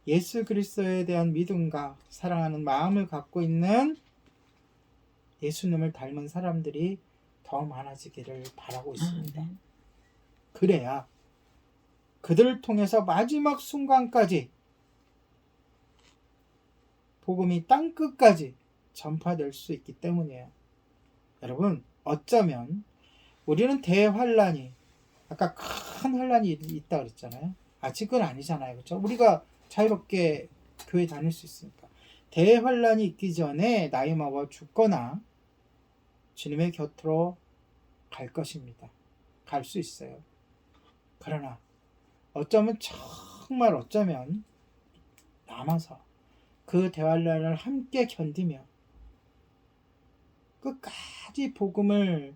예수 그리스도에 대한 믿음과 사랑하는 마음을 갖고 있는 예수님을 닮은 사람들이 더 많아지기를 바라고 있습니다. 그래야 그들을 통해서 마지막 순간까지 복음이 땅끝까지 전파될 수 있기 때문이에요. 여러분 어쩌면 우리는 대환란이 아까 큰 환란이 있다 그랬잖아요. 아직은 아니잖아요. 그렇죠? 우리가 자유롭게 교회 다닐 수 있으니까. 대환란이 있기 전에 나이 먹어 죽거나 주님의 곁으로 갈 것입니다. 갈 수 있어요. 그러나 어쩌면 정말 어쩌면 남아서 그 대환란을 함께 견디며 끝까지 복음을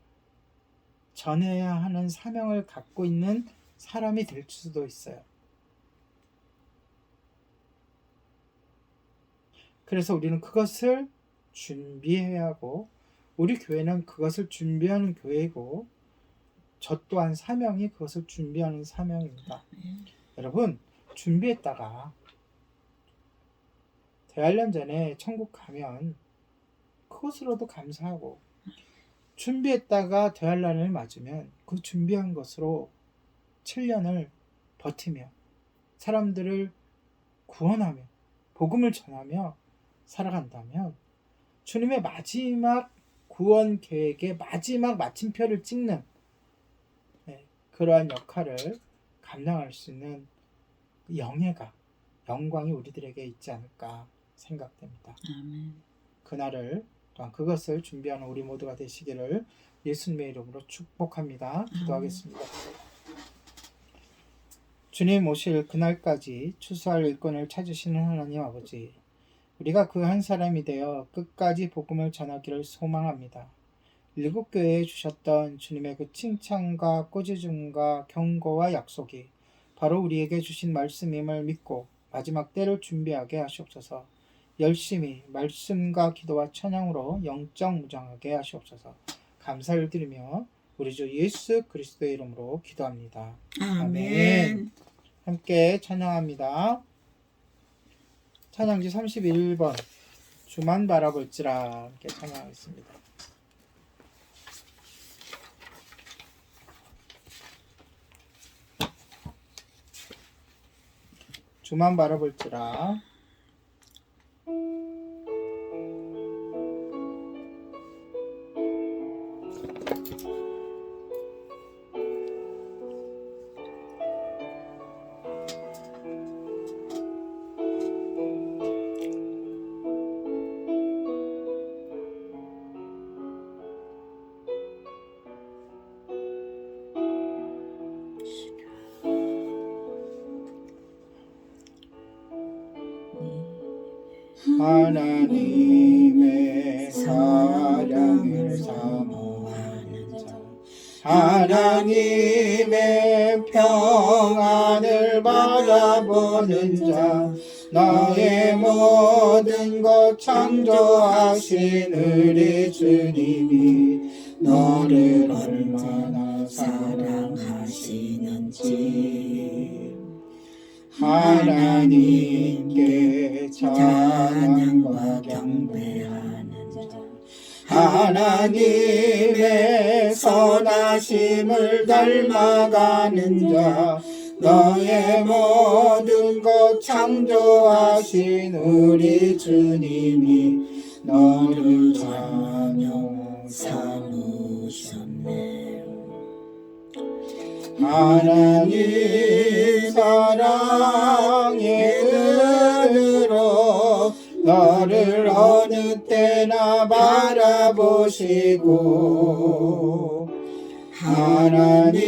전해야 하는 사명을 갖고 있는 사람이 될 수도 있어요. 그래서 우리는 그것을 준비해야 하고 우리 교회는 그것을 준비하는 교회이고 저 또한 사명이 그것을 준비하는 사명입니다. 여러분 준비했다가 대환란 전에 천국 가면 그것으로도 감사하고 준비했다가 대환란을 맞으면 그 준비한 것으로 7년을 버티며 사람들을 구원하며 복음을 전하며 살아간다면 주님의 마지막 구원 계획의 마지막 마침표를 찍는 그러한 역할을 감당할 수 있는 영광이 우리들에게 있지 않을까 생각됩니다. 아멘. 그날을 또한 그것을 준비하는 우리 모두가 되시기를 예수님의 이름으로 축복합니다. 기도하겠습니다. 주님 오실 그날까지 추수할 일꾼을 찾으시는 하나님 아버지, 우리가 그 한 사람이 되어 끝까지 복음을 전하기를 소망합니다. 일곱 교회에 주셨던 주님의 그 칭찬과 꾸짖음과 경고와 약속이 바로 우리에게 주신 말씀임을 믿고 마지막 때를 준비하게 하시옵소서. 열심히 말씀과 기도와 찬양으로 영적 무장하게 하시옵소서. 감사를 드리며 우리 주 예수 그리스도의 이름으로 기도합니다. 아멘. 함께 찬양합니다. 찬양지 31번 주만 바라볼지라 함께 찬양하겠습니다. 주만 바라볼지라. 하나님의 사랑을 사모하는 자, 하나님의 평안을 바라보는 자, 너의 모든 것 창조하신 우리 주님이 너를 얼마나 사랑하시는지 하나님께 찬양과 경배하는 자, 하나님의 선하심을 닮아가는 자, 너의 모든 것 창조하신 우리 주님이 너를 자녀 삼으셨네. 하나님 사랑의 눈으로 너를 어느 때나 바라보시고 하나님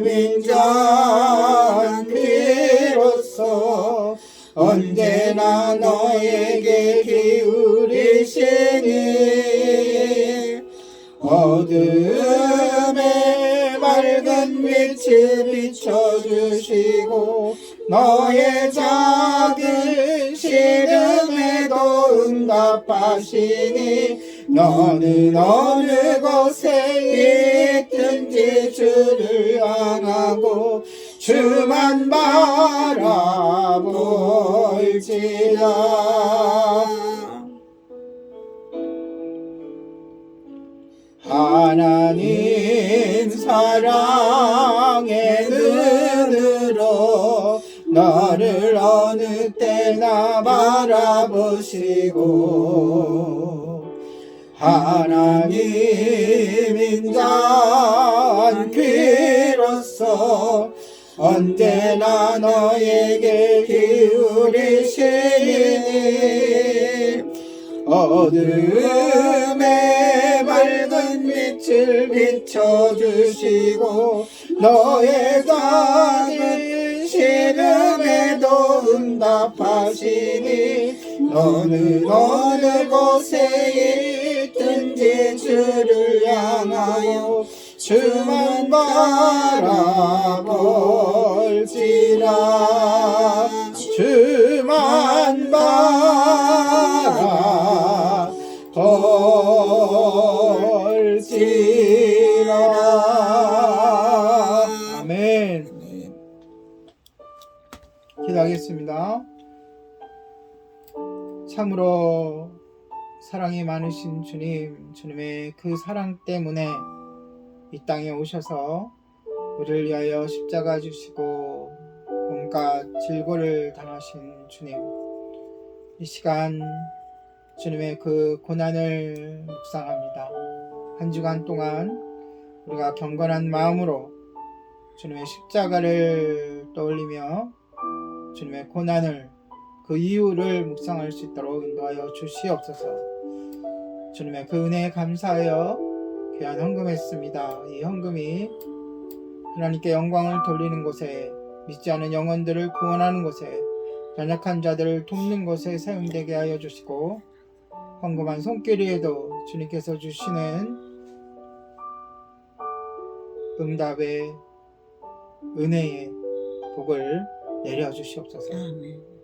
인자한 피로써 언제나 너에게 기울이시니 어둠에 맑은 빛을 비춰주시고 너의 작은 시름에도 응답하시니 너는 어느 곳에 있든지 주를 향하고 주만 바라볼지라. 하나님 사랑의 눈으로 너를 어느 때나 바라보시고 하나님 인자한 귀로써 언제나 너에게 기울이시니 어둠에 맑은 빛을 비춰주시고 너의 작은 시름에도 응답하시니 너는 어느 곳에 있든지 주를 향하여 주만 바라볼지라. 주만 바라볼지라. 아멘. 기도하겠습니다. 참으로 사랑이 많으신 주님, 주님의 그 사랑 때문에 이 땅에 오셔서 우리를 위하여 십자가 주시고 온갖 질고를 당하신 주님, 이 시간 주님의 그 고난을 묵상합니다. 한 주간 동안 우리가 경건한 마음으로 주님의 십자가를 떠올리며 주님의 고난을, 그 이유를 묵상할 수 있도록 인도하여 주시옵소서. 주님의 그 은혜에 감사하여 귀한 헌금했습니다. 이 헌금이 하나님께 영광을 돌리는 곳에, 믿지 않은 영혼들을 구원하는 곳에, 연약한 자들을 돕는 곳에 사용되게 하여 주시고 헌금한 손길에도 주님께서 주시는 응답의 은혜의 복을 내려주시옵소서. 아멘.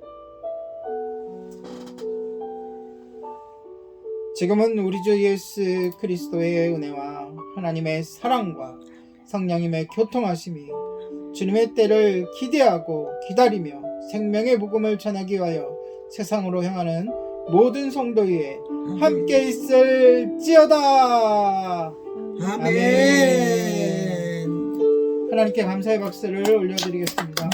지금은 우리 주 예수 그리스도의 은혜와 하나님의 사랑과 성령님의 교통하심이 주님의 때를 기대하고 기다리며 생명의 복음을 전하기 위하여 세상으로 향하는 모든 성도 위에 함께 있을지어다. 아멘. 하나님께 감사의 박수를 올려드리겠습니다.